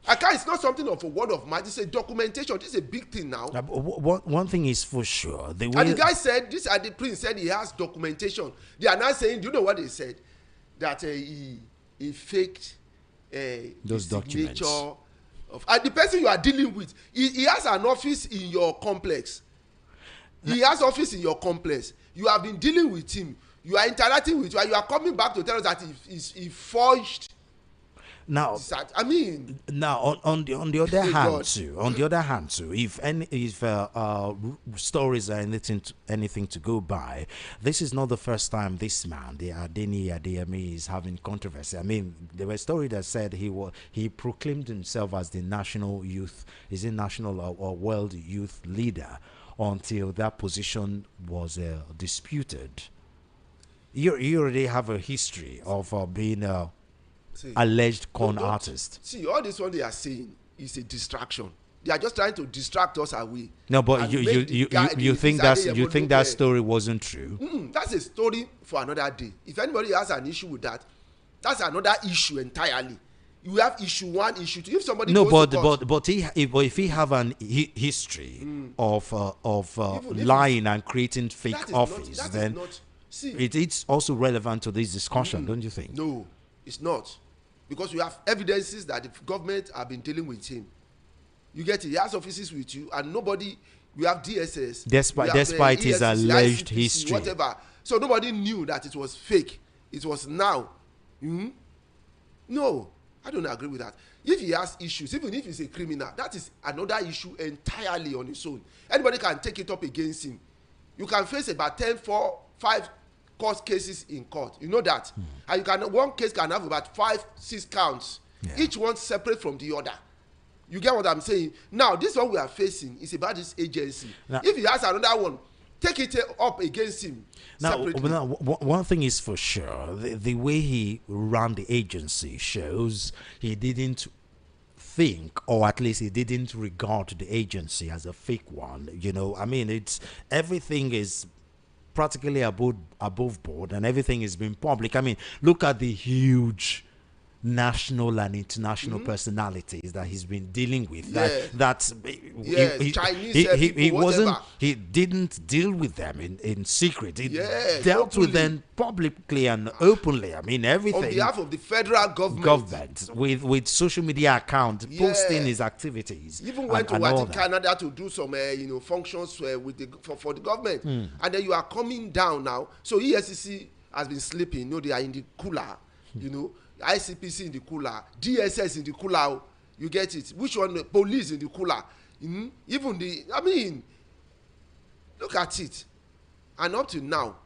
A car is not something of a word of mouth. It's a documentation. This is a big thing now.
One thing is for sure.
And the guy said, this at the prince said he has documentation. They are now saying, do you know what they said? That he faked
those documents.
And the person you are dealing with, he has an office in your complex. He has office in your complex. You have been dealing with him. You are interacting with him. You are coming back to tell us that he forged.
Now,
I mean,
now on the other hand too, if stories are anything to go by, this is not the first time this man, the Adeniyi Adeyemi, is having controversy. I mean, there was a story that said he proclaimed himself as the national or world youth leader until that position was disputed. You already have a history of being a alleged con artist.
See, all this one they are saying is a distraction. They are just trying to distract us away.
No, but you think that story wasn't true?
That's a story for another day. If anybody has an issue with that, that's another issue entirely. You have issue one, issue two. If somebody
if he have an history of lying and creating fake office, then it's also relevant to this discussion, don't you think?
No, it's not. Because we have evidences that the government have been dealing with him. You get it. He has offices with you, and nobody. We have DSS.
Despite his alleged history,
whatever. So nobody knew that it was fake. It was now. No, I don't agree with that. If he has issues, even if he's a criminal, that is another issue entirely on its own. Anybody can take it up against him. You can face about 5 court cases in court. You know that. And one case can have about 5-6 counts. Yeah. Each one separate from the other. You get what I'm saying? Now, this one we are facing is about this agency. Now, if he has another one, take it up against him separately.
Now, one thing is for sure, the way he ran the agency shows he didn't think, or at least he didn't regard the agency as a fake one. You know, I mean, everything is practically above board, and everything has been public. I mean, look at the huge national and international personalities that he's been dealing with. He didn't deal with them in secret. He dealt openly with them publicly and openly. I mean, everything
on behalf of the federal government
with social media account posting his activities.
Even went to Canada to do some functions for the government, and then you are coming down now. So EFCC has been sleeping. They are in the cooler. ICPC in the cooler, DSS in the cooler. You get it? Which one? Police in the cooler. Look at it. And up to now,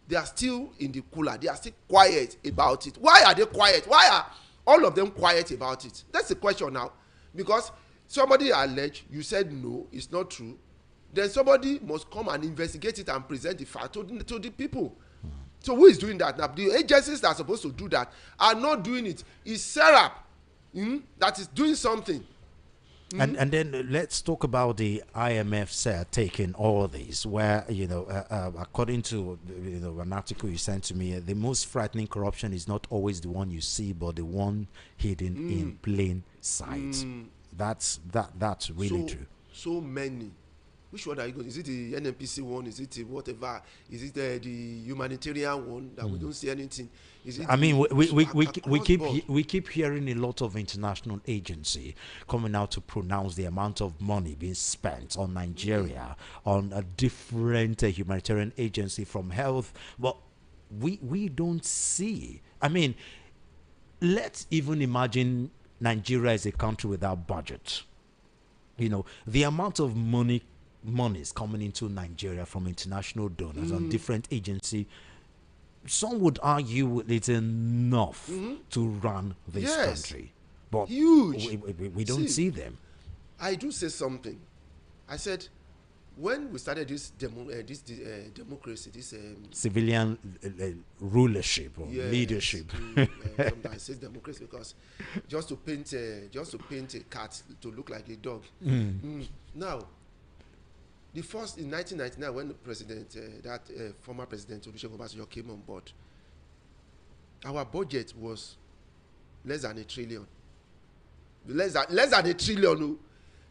they are still in the cooler. They are still quiet about it. Why are they quiet? Why are all of them quiet about it? That's the question now. Because somebody alleged, you said no, it's not true. Then somebody must come and investigate it and present the fact to the people. So who is doing that now? The agencies that are supposed to do that are not doing it. It's SERAP that is doing something.
And then let's talk about the IMF taking all this, where according to an article you sent to me, the most frightening corruption is not always the one you see, but the one hidden in plain sight. That's really true.
So many. Which one are you going? Is it the NNPC one? Is it whatever? Is it the humanitarian one that we don't see anything? Is it?
I mean, we keep hearing a lot of international agency coming out to pronounce the amount of money being spent on Nigeria, on a different humanitarian agency from health, but we don't see. I mean, let's even imagine Nigeria is a country without budget. the amount of monies coming into Nigeria from international donors and different agencies, some would argue it's enough to run this country. But
huge.
We don't see them.
I do say something. I said, when we started this democracy, this
civilian rulership or leadership.
Sometimes I say democracy because just to paint a cat to look like a dog. Now, the first in 1999 when the president, former president Olusegun Obasanjo came on board, our budget was less than $1 trillion. Less than $1 trillion.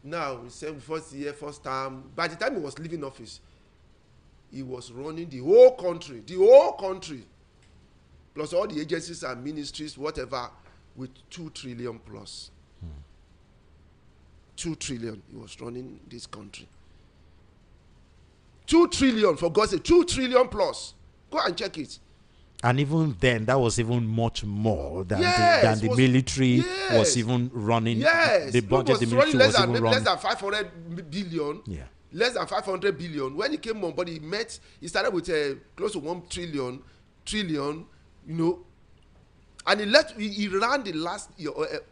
Now, first year, first term. By the time he was leaving office, he was running the whole country, plus all the agencies and ministries, whatever, with 2 trillion plus. 2 trillion. He was running this country. 2 trillion, for God's sake, 2 trillion plus. Go and check it.
And even then, that was even much more than the military was even running.
The
budget the military was even running.
Less than 500 billion.
Yeah.
Less than 500 billion. When he came on, but he started with close to 1 trillion, and he ran the last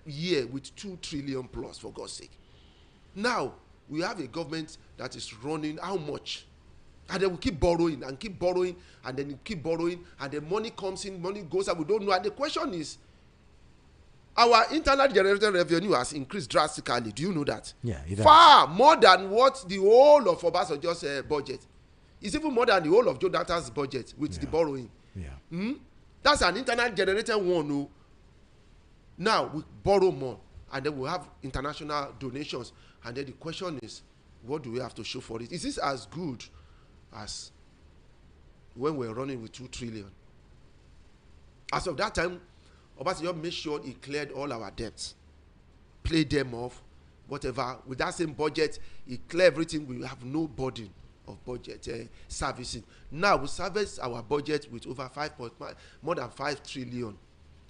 year with 2 trillion plus, for God's sake. Now, we have a government that is running how much? And then we keep borrowing, and then you keep borrowing, and the money comes in, money goes out. We don't know. And the question is, our internal generated revenue has increased drastically. Do you know that?
Yeah,
far more than what the whole of Obasanjo's budget. It's even more than the whole of Jonathan's budget with the borrowing.
Yeah.
That's an internal generated one. No? Now we borrow more, and then we have international donations. And then the question is, what do we have to show for it? Is this as good as when we're running with 2 trillion? As of that time, Obasanjo made sure he cleared all our debts, paid them off, whatever. With that same budget, he cleared everything. We have no burden of budget servicing. Now we service our budget with over more than 5 trillion.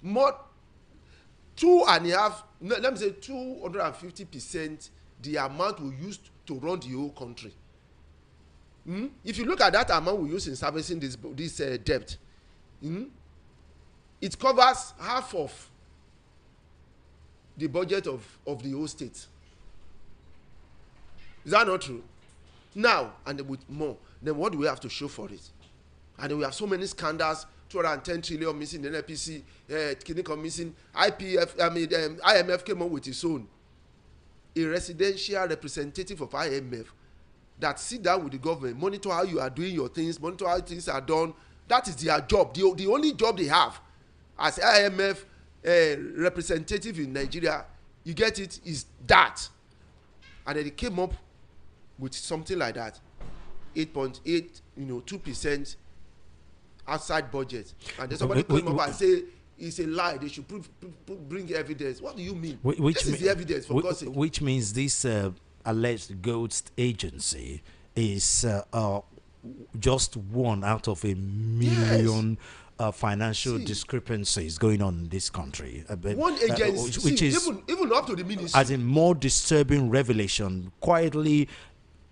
More 2.5, let me say 250% the amount we used to run the whole country. If you look at that amount we use in servicing this debt, it covers half of the budget of the whole state. Is that not true? Now, and with more, then what do we have to show for it? And then we have so many scandals, 210 trillion missing, NPC, Kinikon missing, IMF came on with its own. A residential representative of IMF that sit down with the government, monitor how you are doing your things, monitor how things are done. That is their job. The only job they have as IMF representative in Nigeria, you get it, is that. And then they came up with something like that, 8.8, 2% outside budget. And then somebody came up and say it's a lie. They should bring evidence. What do you mean? This is the evidence, for God's sake.
Which means this alleged ghost agency is just one out of a million financial discrepancies going on in this country.
One agency,
which is
even up to the ministry.
As in more disturbing revelation, quietly,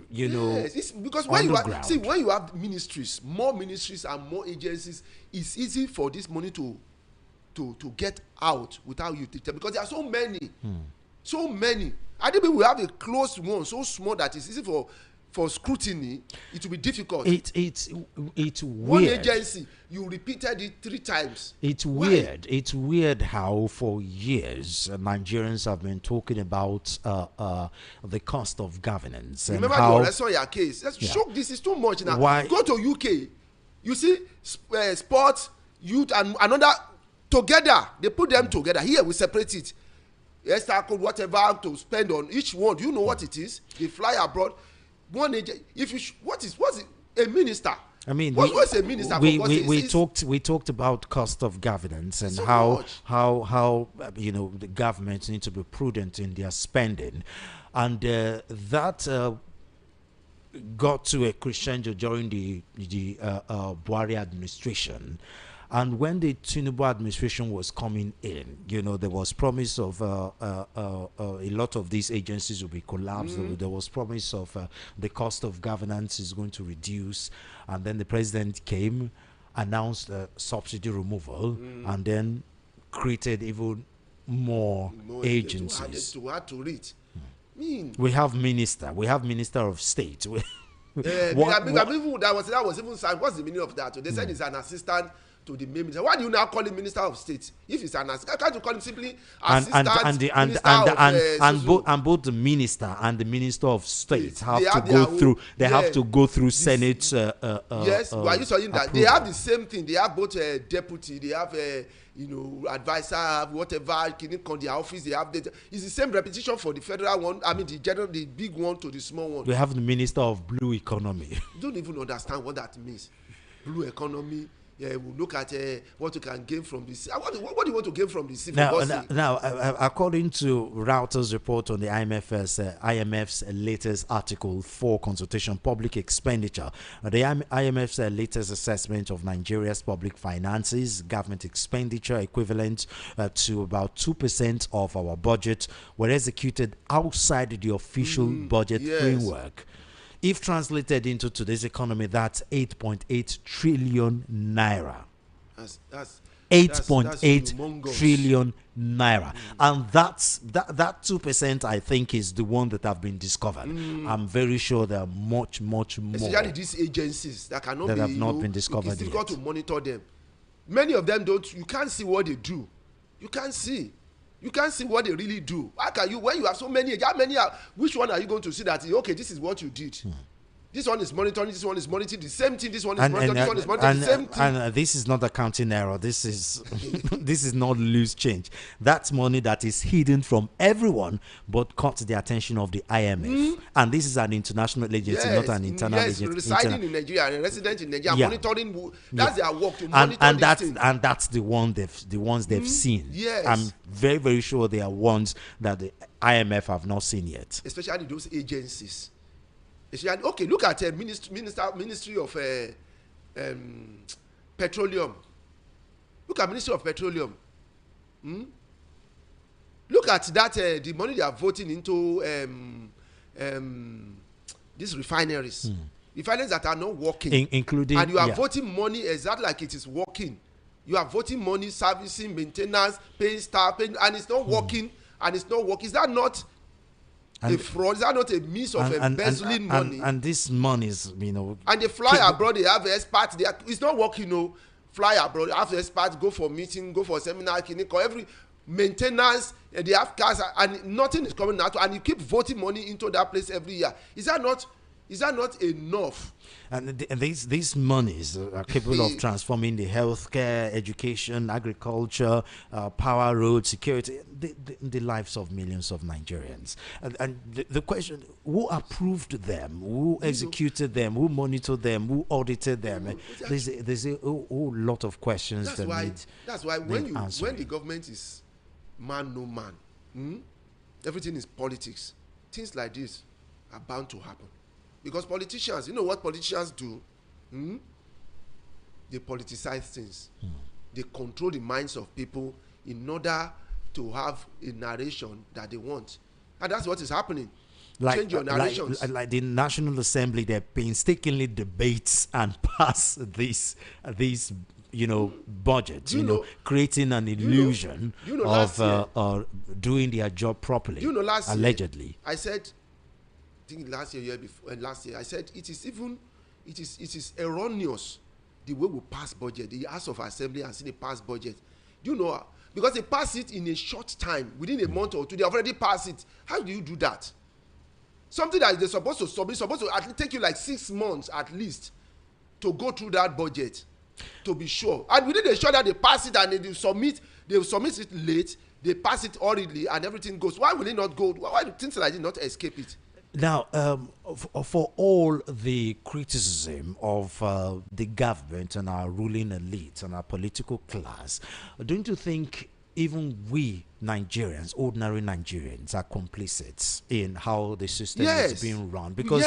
yes, it's because when you have ministries, more ministries and more agencies, it's easy for this money to get out without you teach them, because there are so many. So many. I think we have a closed one so small that it's easy for scrutiny. It will be difficult.
It's weird.
One agency, you repeated it 3 times.
It's weird. It's weird how for years Nigerians have been talking about the cost of governance.
Remember
and how,
the Oresoya case? This is too much now.
Why?
Go to UK. You see sports, youth, and another together. They put them together. Here we separate it. Whatever to spend on each one. Do you know what it is? They fly abroad. One agent. What's it? A minister.
I mean,
what's a minister?
We talked about cost of governance and
so
how the governments need to be prudent in their spending, and that got to a crescendo during the Buhari administration. And when the Tinubu administration was coming in, there was promise of a lot of these agencies will be collapsed. There was promise of the cost of governance is going to reduce. And then the president came, announced subsidy removal, and then created even more agencies.
To add to it.
We have minister of state.
That was even signed. What's the meaning of that? They said it's an assistant to the main minister. Why do you now call him minister of state if it's an assistant? Can't you call him simply assistant
and both the minister and the minister of state have to go through Senate.
Yes, are you saying that they have the same thing? They have both a deputy, they have a advisor, whatever, on their office. They have it's the same repetition for the federal one. I mean, the big one to the small one.
We have the minister of blue economy.
You don't even understand what that means. Blue economy. Yeah, we'll look at what you can gain from this. What do you want to gain from this?
Now, according to Reuters report on the IMF's latest Article 4 consultation, public expenditure, the IMF's latest assessment of Nigeria's public finances, government expenditure equivalent to about 2% of our budget, were executed outside the official budget framework. If translated into today's economy, that's 8.8 trillion naira.
That's
8.8 trillion naira. And that 2%, I think, is the one that have been discovered. I'm very sure there are much more.
Especially these agencies that
have not been discovered
it's difficult to monitor them. Many of them you can't see what they do. You can't see what they really do. How can you, when you have so many, which one are you going to see that, okay, this is what you did? This one is monitoring, this one is monitoring the same thing, this one is monitoring, this one is monitoring the same thing.
And this is not accounting error. This is this is not loose change. That's money that is hidden from everyone but caught the attention of the IMF. And this is an international agency, not an internal agency.
Residing in Nigeria and resident in Nigeria, monitoring. That's their work to monitor things.
And that's the ones they've seen.
Yes.
I'm very, very sure they are ones that the IMF have not seen yet.
Especially those agencies. Okay, look at Ministry of Petroleum. Look at Ministry of Petroleum. Look at that, the money they are voting into these refineries. Refineries that are not working.
Including,
and you are voting money exactly like it is working. You are voting money, servicing, maintenance, paying staff, and it's not working. And it's not working. Is that not a fraud? Is that not a means of embezzling money?
And this money is,
And they fly abroad, they have experts. It's not working, Fly abroad, have experts, go for meeting, go for seminar, every maintenance, they have cars, and nothing is coming out. And you keep voting money into that place every year. Is that not enough?
And these monies are capable of transforming the healthcare, education, agriculture, power, road, security, the lives of millions of Nigerians. And the question, who approved them? Who executed them? Who monitored them? Who audited them? There's a whole lot of questions.
That's why when the government is man no man, everything is politics. Things like this are bound to happen. Because politicians, you know what politicians do? They politicize things. They control the minds of people in order to have a narration that they want. And that's what is happening. Change your narrations.
Like the National Assembly, they painstakingly debates and pass these budgets, creating an illusion of doing their job properly, allegedly.
I said, I think last year I said it is erroneous the way we pass budget, the House of Assembly and Senate pass budget. Because they pass it in a short time, within a month or two, they have already passed it. How do you do that? Something that they're supposed to submit, supposed to at least take you like 6 months at least to go through that budget, to be sure. And within a short that they pass it and they submit it late, they pass it hurriedly and everything goes. Why will it not go? Why do things like this not escape it?
Now, for all the criticism of the government and our ruling elite and our political class, don't you think even we Nigerians, ordinary Nigerians, are complicit in how the system is being run? Because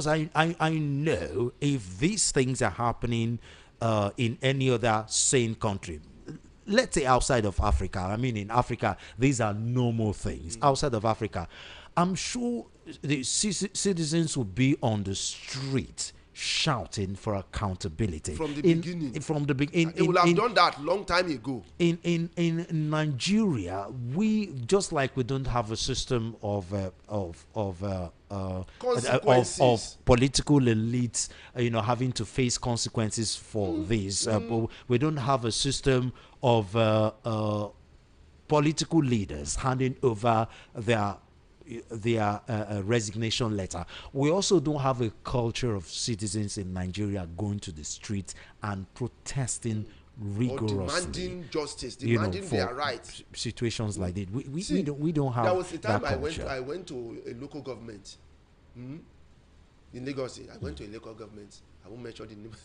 I know if these things are happening in any other sane country. Let's say outside of Africa. I mean, in Africa, these are normal things. Outside of Africa, I'm sure the citizens will be on the street shouting for accountability
from the beginning.
From the beginning,
they will have done that long time ago.
In Nigeria, we just like we don't have a system of political elites, having to face consequences for this. We don't have a system of political leaders handing over their resignation letter. We also don't have a culture of citizens in Nigeria going to the streets and protesting rigorously,
or demanding justice, demanding their rights.
Situations like that, we don't have.
There was a time
that
I went to a local government in Lagos. I went to a local government. I won't mention the name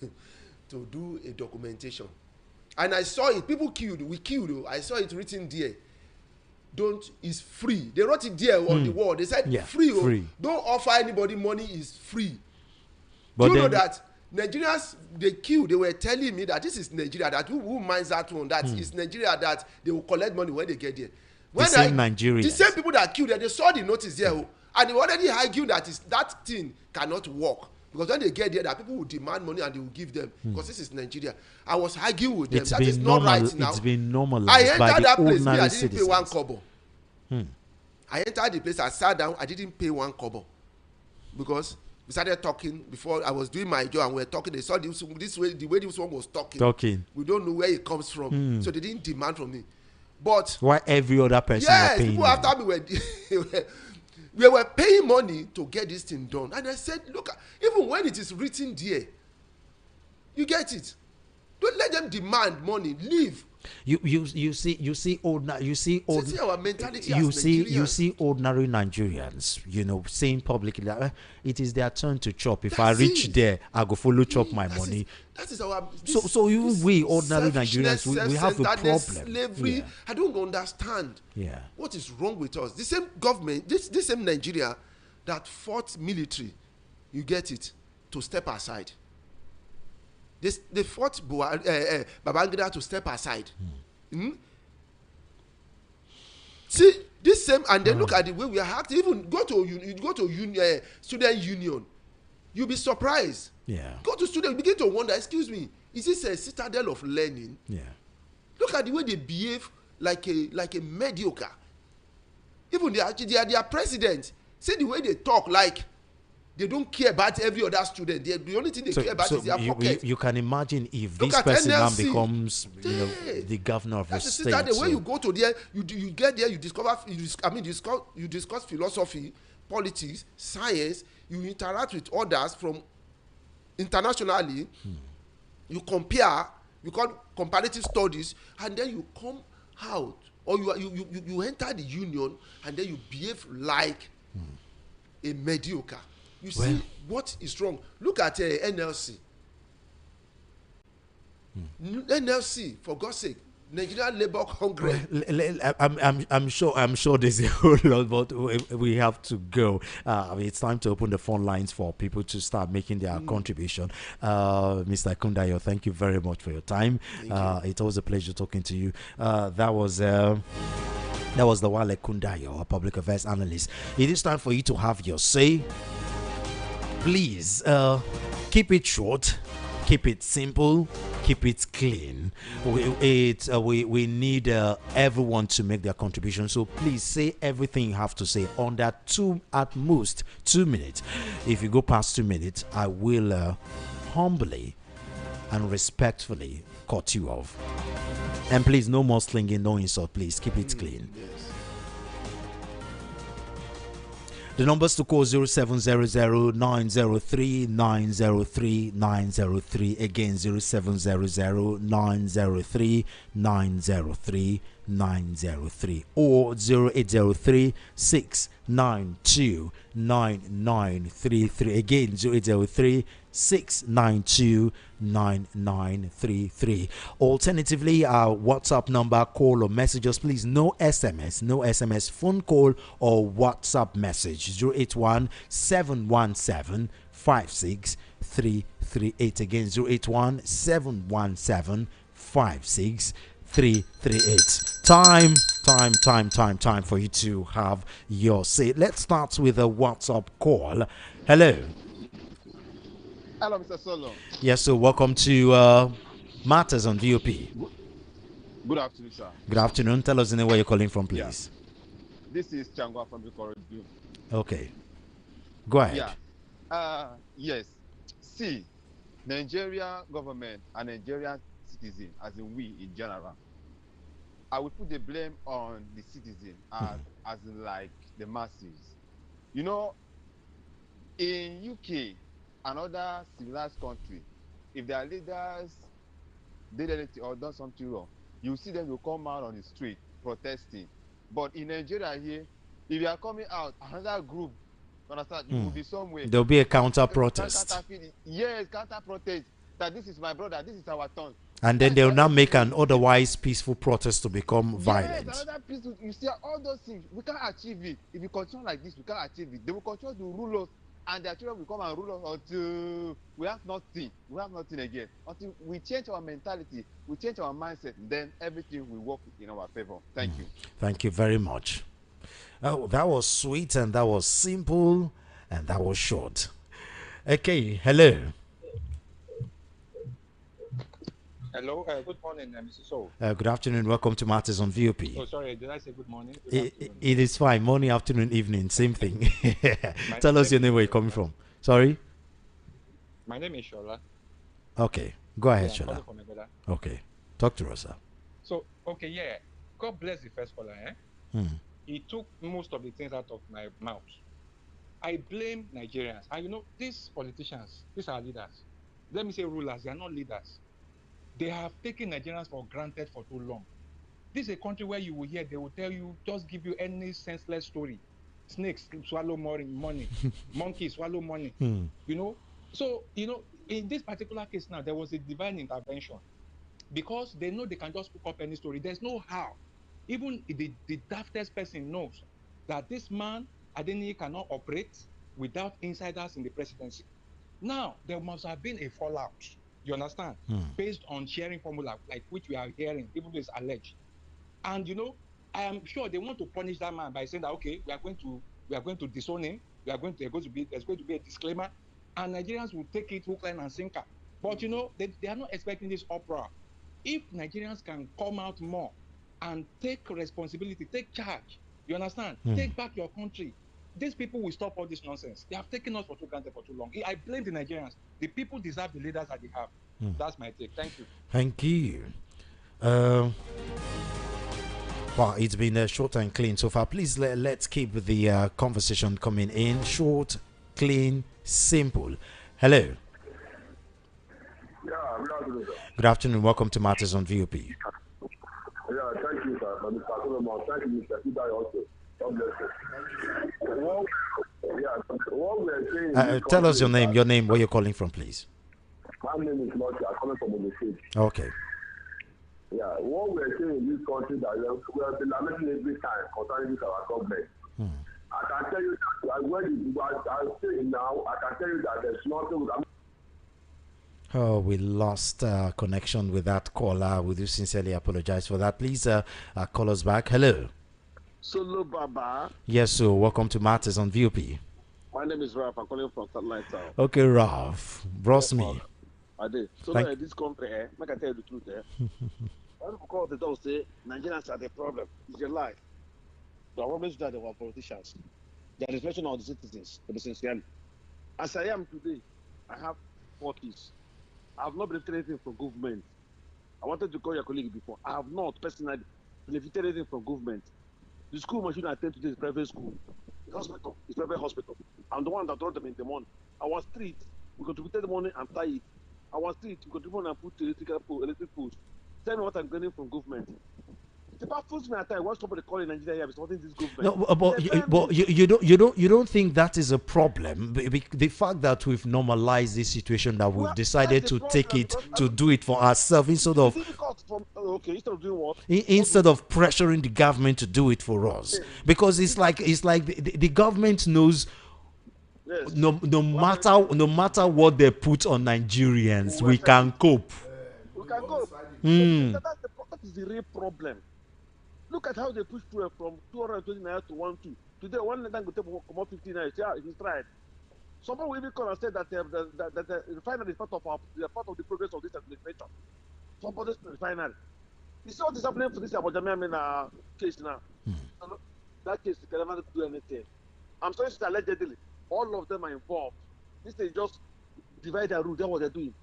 to do a documentation, and I saw it. People killed. We killed. I saw it written there. Is free. They wrote it there on the wall. They said free. Don't offer anybody money, is free. But do you know that Nigerians they kill? They were telling me that this is Nigeria. That who minds that one? That is Nigeria. That they will collect money when they get there. When
the same Nigerians.
The same people that killed, they saw the notice there, and they already argued that that thing cannot work. Because when they get there, that people will demand money and they will give them. Because this is Nigeria. I was arguing with them. That is not right now.
It's been normalized.
I entered
by
that
the
place. I didn't
citizens.
pay 1 kobo. I entered the place. I sat down. I didn't pay 1 kobo. Because we started talking before I was doing my job and we were talking. They saw this way, the way this one was talking. We don't know where it comes from. So they didn't demand from me. But
why every other person?
Yes, people after me were. We were paying money to get this thing done. And I said, look, even when it is written there, you get it. Don't let them demand money. Leave.
You see ordinary Nigerians, saying publicly that it is their turn to chop. If I reach there, I go follow chop my money.
That is our.
So even we ordinary Nigerians, we have a problem.
Slavery. Yeah. I don't understand.
Yeah.
What is wrong with us? The same government, this same Nigeria, that fought military, you get it, to step aside. They fought Babangida to step aside. See this same, and then look at the way we are acting. Even go to student union, you'll be surprised.
Yeah.
Go to student, begin to wonder. Excuse me, is this a citadel of learning?
Yeah.
Look at the way they behave like a mediocre. Even their president. See the way they talk like. They don't care about every other student. The only thing they care about is their pocket.
You can imagine if this person now becomes the governor of a state.
The way you go to there, you get there, you discuss philosophy, politics, science. You interact with others from internationally. You compare. You call comparative studies, and then you come out, or you enter the union, and then you behave like a mediocre. You see what is wrong. Look at NLC. NLC, for God's sake, Nigerian Labour Congress.
I'm sure there's a whole lot, but we have to go. It's time to open the phone lines for people to start making their contribution. Mr. Kundayo, thank you very much for your time. It's always a pleasure talking to you. That was the Wale Kundayo, a public affairs analyst. It is time for you to have your say. Please keep it short, keep it simple, keep it clean. We need everyone to make their contribution. So please say everything you have to say under at most 2 minutes. If you go past 2 minutes, I will humbly and respectfully cut you off. And please, no more slinging, no insult. Please keep it clean.
Yes.
The numbers to call 0700-903-903-903. Again, 0700-903-903-903 or 0803-692-9933. Again, 0803-692-9933. Alternatively, our WhatsApp number, call or messages, please. No SMS, phone call or WhatsApp message. 081-717 56338. Again, 081-717-56338. Time for you to have your say. Let's start with a WhatsApp call. Hello.
Hello, Mr. Solo.
Yes, so welcome to Matters on VOP.
Good afternoon, sir.
Good afternoon. Tell us the name where you're calling from, please.
Yeah. This is Changwa from the Corridor.
Okay. Go ahead.
Yeah. Yes. See, Nigeria government and Nigerian citizen, as in we in general, I would put the blame on the citizen as in like the masses. You know, in UK and other civilized country, if their leaders did anything or done something wrong, you see them will come out on the street protesting. But in Nigeria here, if you are coming out, another group, understand, you will be somewhere.
There'll be a counter protest.
Yes, counter protest. That this is my brother, this is our turn.
And then they'll now make an otherwise peaceful protest to become violent.
Yes, another peaceful. You see all those things. We can't achieve it. If we continue like this, we can't achieve it. They will continue to rule us, and their children will come and rule us until we have nothing. We have nothing again. Until we change our mentality, we change our mindset, then everything will work in our favor. Thank you.
Thank you very much. Oh, that was sweet, and that was simple, and that was short. Okay, hello.
Hello, good morning, Mr. Soul.
Good afternoon. Welcome to Matters on VOP.
Oh, sorry, did I say good morning?
It is fine. Morning, afternoon, evening, same thing. Tell us your name, where you're coming from. Sorry?
My name is Shola.
Okay, go ahead,
Yeah,
Shola. Okay, talk to us, sir.
So, okay, yeah. God bless the first caller, He took most of the things out of my mouth. I blame Nigerians. And you know, these politicians, these are leaders. Let me say rulers, they are not leaders. They have taken Nigerians for granted for too long. This is a country where you will hear, they will tell you, just give you any senseless story. Snakes swallow money, monkeys swallow money, you know. So, you know, in this particular case now, there was a divine intervention because they know they can just cook up any story. There's no how. Even the daftest person knows that this man, Adeniyi, cannot operate without insiders in the presidency. Now, there must have been a fallout. You understand? Based on sharing formula, like which we are hearing, even though it's alleged. And you know, I am sure they want to punish that man by saying that okay, we are going to disown him. There's going to be a disclaimer, and Nigerians will take it hook, line, and sinker. But you know, they are not expecting this uproar. If Nigerians can come out more and take responsibility, take charge, you understand? Take back your country. These people will stop all this nonsense. They have taken us for granted for too long. I blame the Nigerians. The people deserve the leaders that they have. That's my take. Thank you.
Thank you. Well, it's been short and clean so far. Please let's keep the conversation coming in. Short, clean, simple. Hello.
Yeah, good afternoon, sir.
Good afternoon. Welcome to Matters on VOP.
Yeah, thank you, sir. Mr. Solomon, thank you, Mr. Peter, also. God bless you. What we are saying
tell us your name, where you're calling from, please.
My name is Lottie. I'm coming from the state.
Okay.
Yeah, what we are saying in this country that we have been lamenting every time concerning this our government. I can tell you that I'm saying now, I can tell you that there's nothing we can.
Oh, we lost connection with that caller. We do sincerely apologize for that. Please call us back. Hello.
Solo Baba.
Yes, so welcome to Matters on VOP.
My name is Ralph. I'm calling from Satellite Town.
Okay, Ralph. Bros me.
I did. So this country, I can tell you the truth. When people call the door say Nigerians are the problem, it's a lie. The problem is that they were politicians. They are reflection of the citizens, to be sincere. As I am today, I have 4 kids. I have not benefited anything from government. I wanted to call your colleague before. I have not personally benefited anything from government. The school machine I attend today is private school. The hospital is private hospital. I'm the one that brought them in the morning. Our street, we contributed the money and tie it. Our street, we contributed money and put electric poles. Tell me what I'm getting from government. It baffles me at times. Why somebody calling Nigeria here supporting this government?
No, but you don't think that is a problem? The fact that we've normalized this situation, that we've decided to take it, to do it for ourselves instead of
instead of doing what?
Instead of pressuring the government to do it for us, because it's like the government knows
Yes.
No matter what they put on Nigerians, we can cope.
We can go. That is the real problem. Look at how they push fuel from 220 naira to 12. Today, one leg go take come up 50 naira. Yeah, it is tried. Someone will even come and say that the refinery is part of the progress of this administration. Somebody's refinery. You see what is happening to this Gbajabiamila case now? That case can never do anything. I'm sorry, it's allegedly. All of them are involved. This is just divide and rule. That's what they're doing.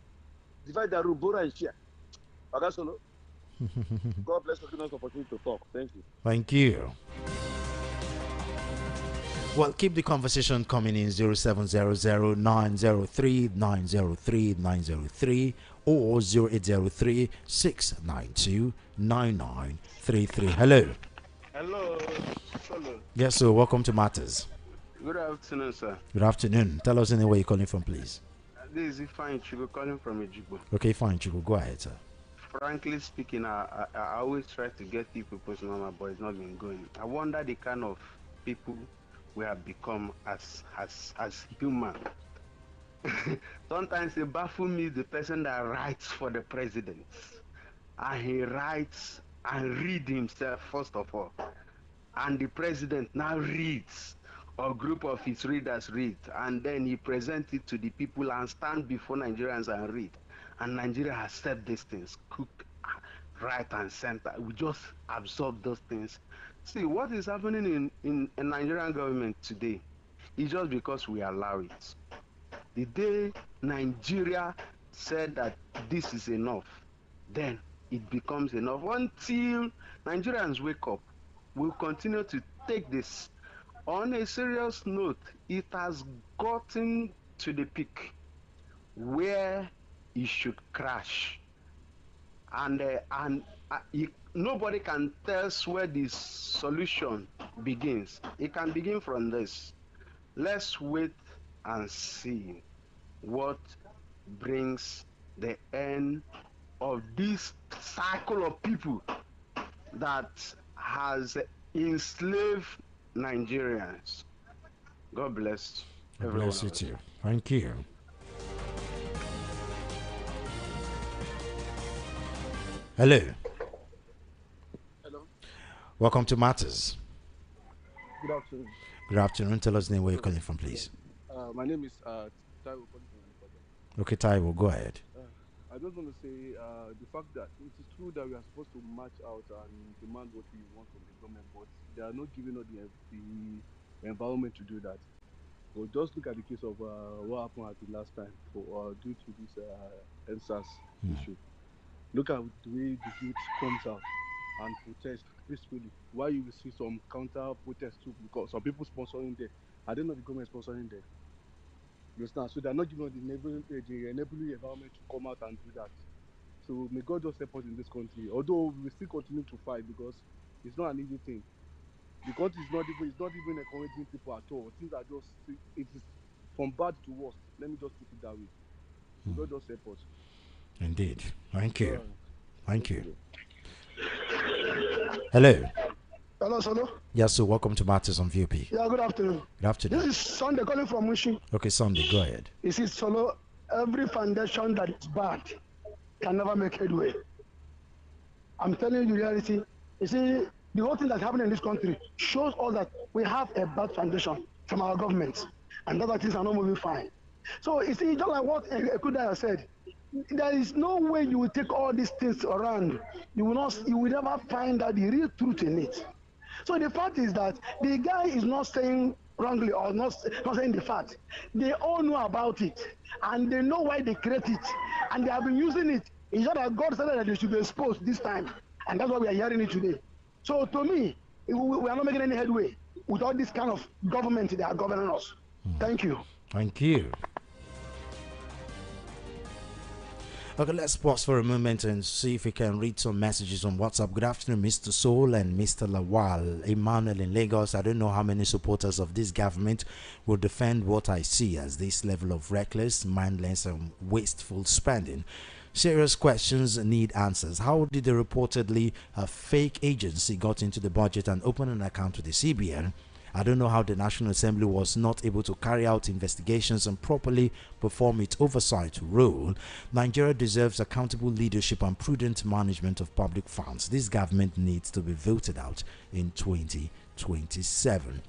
Divide and rule, borrow and share. Okay, Solo. God bless us, give us the opportunity to talk. Thank you.
Thank you. Well, keep the conversation coming in 0700 903 903 903 or 0803 692 9933. Hello.
Hello. Hello.
Yes, sir. Welcome to Matters.
Good afternoon, sir.
Good afternoon. Tell us anywhere you're calling from, please.
This is Ifeanyi Chigo calling from Ejigbo.
Okay, fine, Chico. Go ahead, sir.
Frankly speaking, I always try to get people's number, but it's not been going. I wonder the kind of people we have become as human. Sometimes it baffles me, the person that writes for the president, and he writes and reads himself first of all, and the president now reads, or a group of his readers read, and then he presents it to the people and stand before Nigerians and read. And Nigeria has said these things, cook, right and center. We just absorb those things. See, what is happening in a Nigerian government today is just because we allow it. The day Nigeria said that this is enough, then it becomes enough. Until Nigerians wake up, we'll continue to take this. On a serious note, it has gotten to the peak where it should crash, and nobody can tell us where the solution begins. It can begin from this. Let's wait and see what brings the end of this cycle of people that has enslaved Nigerians. God bless everyone.
Bless you too. Thank you. Hello.
Hello.
Welcome to Matters.
Good afternoon.
Good afternoon. Tell us the name where you're calling from, please.
My name is Taiwo calling from Ibadan.
Okay, Taiwo, go ahead.
I just want to say the fact that it is true that we are supposed to march out and demand what we want from the government, but they are not giving us the environment to do that. But just look at the case of what happened at the last time due to this NSAS issue. Look at the way the youth comes out and protest peacefully. Why you will see some counter protests too, because some people sponsoring them. I don't know the government sponsoring them. You understand? So they are not giving us the enabling environment to come out and do that. So may God just help us in this country. Although we will still continue to fight because it's not an easy thing. The country is not even encouraging people at all. Things are just, it is from bad to worse. Let me just put it that way. May God just help us.
Indeed. Thank you. Thank you. Hello.
Hello, Solo.
Yes, so welcome to Matters on VOP.
Yeah, good afternoon.
Good afternoon.
This is Sunday calling from Mushi.
Okay, Sunday, go ahead.
You see, Solo, every foundation that is bad can never make headway. I'm telling you the reality. You see, the whole thing that's happening in this country shows us that we have a bad foundation from our government, and other things are not moving fine. So, you see, just like what Ekudaya said, there is no way you will take all these things around. You will never find out the real truth in it. So the fact is that the guy is not saying wrongly or not saying the fact. They all know about it, and they know why they create it, and they have been using it. It's just that God said that they should be exposed this time, and that's why we are hearing it today. So to me, we are not making any headway with all this kind of government that are governing us. Thank you.
Thank you. Okay, let's pause for a moment and see if we can read some messages on WhatsApp. Good afternoon, Mr. Soul and Mr. Lawal. Emmanuel in Lagos. I don't know how many supporters of this government will defend what I see as this level of reckless, mindless, and wasteful spending. Serious questions need answers. How did the reportedly fake agency got into the budget and open an account with the CBN I don't know how the National Assembly was not able to carry out investigations and properly perform its oversight role. Nigeria deserves accountable leadership and prudent management of public funds. This government needs to be voted out in 2027.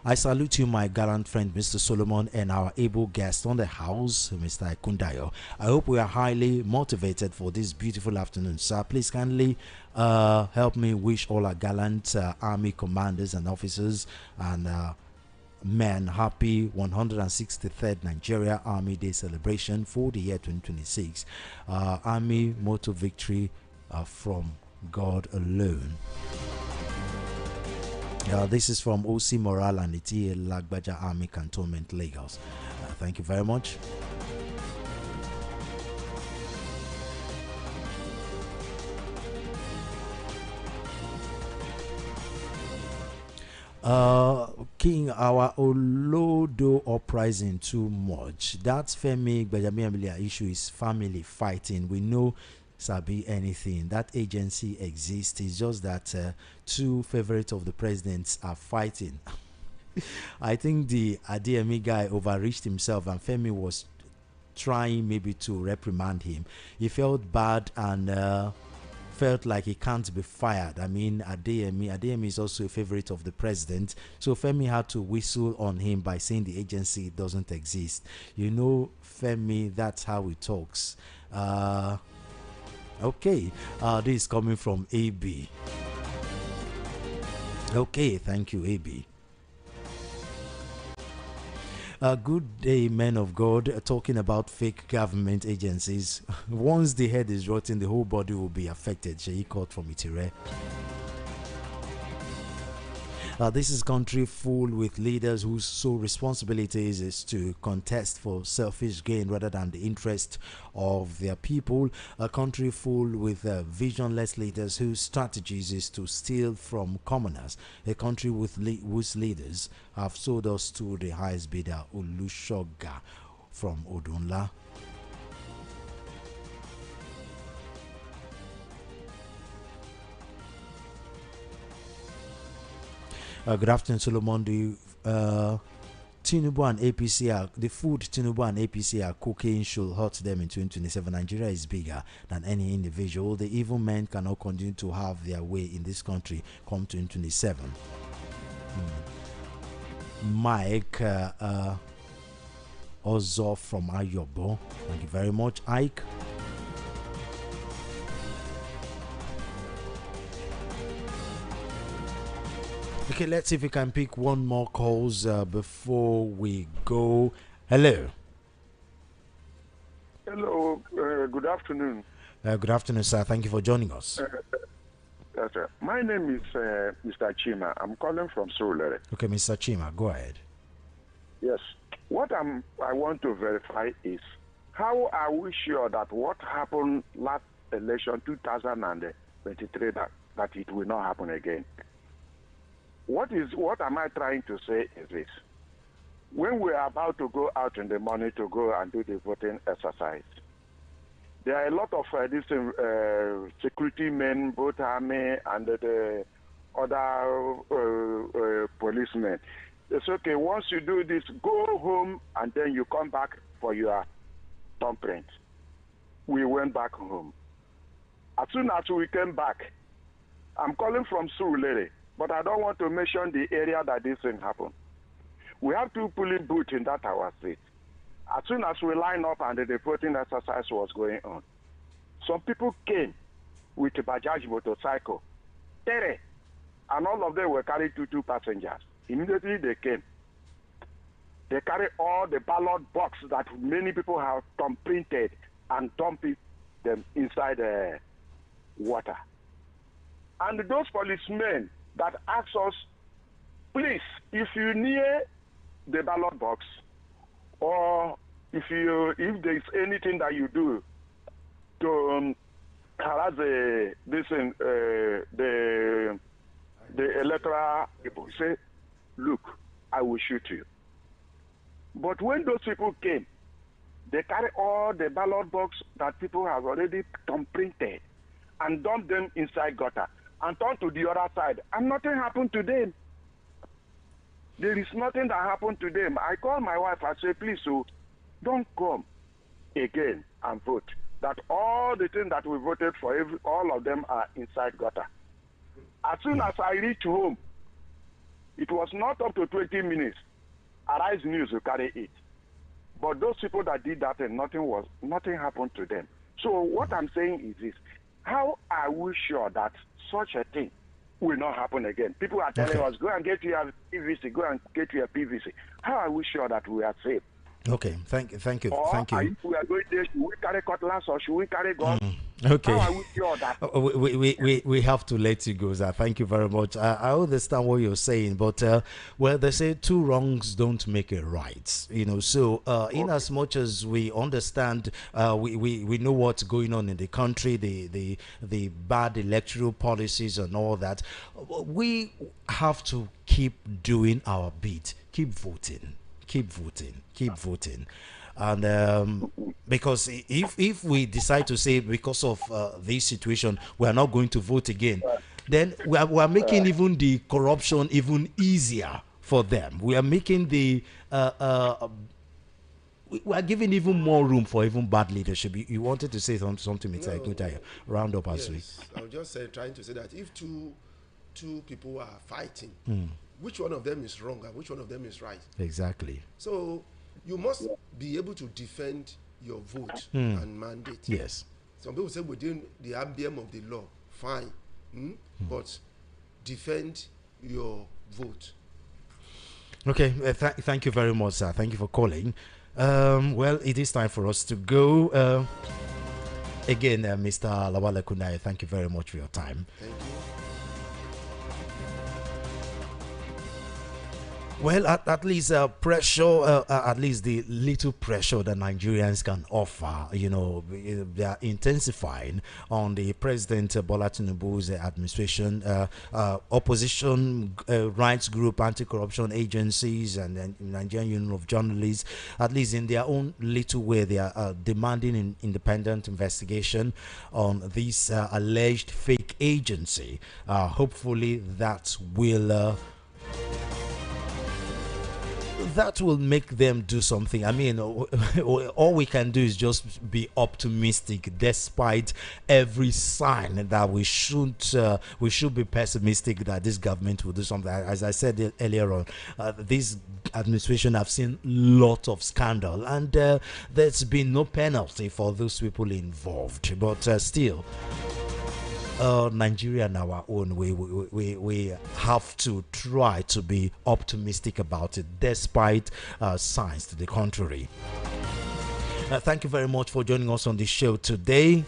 I salute you, my gallant friend, Mr. Solomon, and our able guest on the house, Mr. Ikundayo. I hope we are highly motivated for this beautiful afternoon, sir. Please kindly help me wish all our gallant army commanders and officers and men happy 163rd Nigeria Army Day celebration for the year 2026. Army motto victory from God alone. This is from OC Morale and Iti Lagbaja Army Cantonment, Lagos. Thank you very much. King, our Olodo uprising too much. That Femi Gbajabiamila issue is family fighting. We know sabi anything. That agency exists. It's just that two favorites of the presidents are fighting. I think the Adeyemi guy overreached himself, and Femi was trying maybe to reprimand him. He felt bad and felt like he can't be fired. I mean, Adeyemi is also a favorite of the president, so Femi had to whistle on him by saying the agency doesn't exist. You know, Femi, that's how he talks. Okay, this is coming from AB. Okay, thank you, AB. Good day, men of God. Talking about fake government agencies. Once the head is rotten, the whole body will be affected. Sheyi caught from Itire. This is country full with leaders whose sole responsibility is to contest for selfish gain rather than the interest of their people. A country full with visionless leaders whose strategies is to steal from commoners. A country with whose leaders have sold us to the highest bidder, Olushoga from Odunla. Good afternoon, Solomon. Tinubu and APC are the food Tinubu and APC are cooking should hurt them in 2027. Nigeria is bigger than any individual. The evil men cannot continue to have their way in this country come 2027. Mike Ozo from Ayobo. Thank you very much, Ike. Okay, let's see if we can pick one more calls before we go. Hello.
Hello. Good afternoon.
Good afternoon, sir. Thank you for joining us.
Yes, sir. My name is Mr. Chima. I'm calling from Surulere.
Okay, Mr. Chima, go ahead.
Yes. What I want to verify is how are we sure that what happened last election 2023 that it will not happen again? What am I trying to say is this. When we are about to go out in the morning to go and do the voting exercise, there are a lot of security men, both army and the other policemen. It's okay, once you do this, go home and then you come back for your thumbprint. We went back home. As soon as we came back, I'm calling from Surulere, but I don't want to mention the area that this thing happened. We have two polling booths in that our state. As soon as we line up and the voting exercise was going on, some people came with a Bajaj motorcycle, and all of them were carrying two passengers. Immediately they came. They carried all the ballot box that many people have printed and dumped them inside the water. And those policemen that asked us, please, if you near the ballot box, or if there is anything that you do to harass the electoral people, say, look, I will shoot you. But when those people came, they carry all the ballot box that people have already printed and dumped them inside gutter and turned to the other side, and nothing happened to them. There is nothing that happened to them. I called my wife. I said, please, so don't come again and vote. That all the things that we voted for, all of them are inside gutter. As soon as I reached home, it was not up to 20 minutes. Arise News will carry it. But those people that did that, and nothing happened to them. So what I'm saying is this: how are we sure that such a thing will not happen again? People are telling us, go and get your PVC, go and get your PVC. How are we sure that we are safe?
Okay, thank you.
Or
Thank you.
If we are going there, should we carry cutlass or should we carry guns?
Okay.
How are we sure that?
We have to let you go, sir. Thank you very much. I understand what you're saying, but well, they say two wrongs don't make a right. You know, so in as much as we understand, we know what's going on in the country, the bad electoral policies and all that, we have to keep doing our bit, keep voting. And because if we decide to say because of this situation we are not going to vote again, then we are making even the corruption even easier for them. We are making we are giving even more room for even bad leadership. You wanted to say something, Mr. Ekutaya. Round up as we.
I was just trying to say that if two people are fighting, which one of them is wrong and which one of them is right?
Exactly.
So you must be able to defend your vote and mandate.
Yes.
Some people say within the ambient of the law, fine, but defend your vote.
Okay, thank you very much, sir. Thank you for calling. Well, it is time for us to go. Again, Mr. Lawale Kunai, thank you very much for your time.
Thank you.
Well, at least pressure, at least the little pressure that Nigerians can offer, you know, they are intensifying on the President Bola Tinubu's administration, opposition rights group, anti-corruption agencies, and the Nigerian Union of Journalists. At least in their own little way, they are demanding an independent investigation on this alleged fake agency. Hopefully, that will make them do something. I mean, all we can do is just be optimistic, despite every sign that we should be pessimistic that this government will do something. As I said earlier on, this administration have seen lot of scandal, and there's been no penalty for those people involved. But still, Nigeria in our own way, we have to try to be optimistic about it, despite signs to the contrary. Thank you very much for joining us on the show today.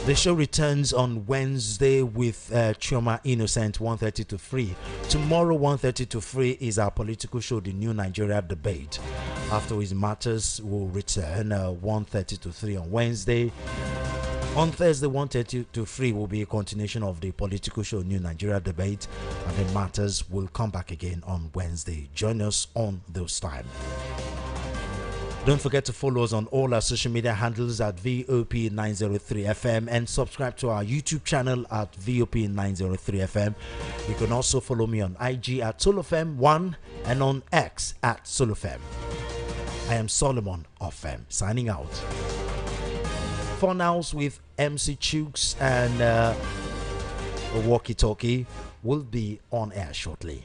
The show returns on Wednesday with Chioma Innocent, 1:30 to 3. Tomorrow, 1:30 to 3 is our political show, The New Nigeria Debate. Afterwards, Matters will return 1:30 to 3 on Wednesday. On Thursday, 1:30 to 3 will be a continuation of the political show, New Nigeria Debate, and then Matters will come back again on Wednesday. Join us on those times. Don't forget to follow us on all our social media handles at VOP903FM and subscribe to our YouTube channel at VOP903FM. You can also follow me on IG at SoloFem1 and on X at SoloFem. I am Solomon Offem, signing out. For now, with MC Chooks and a walkie-talkie, will be on air shortly.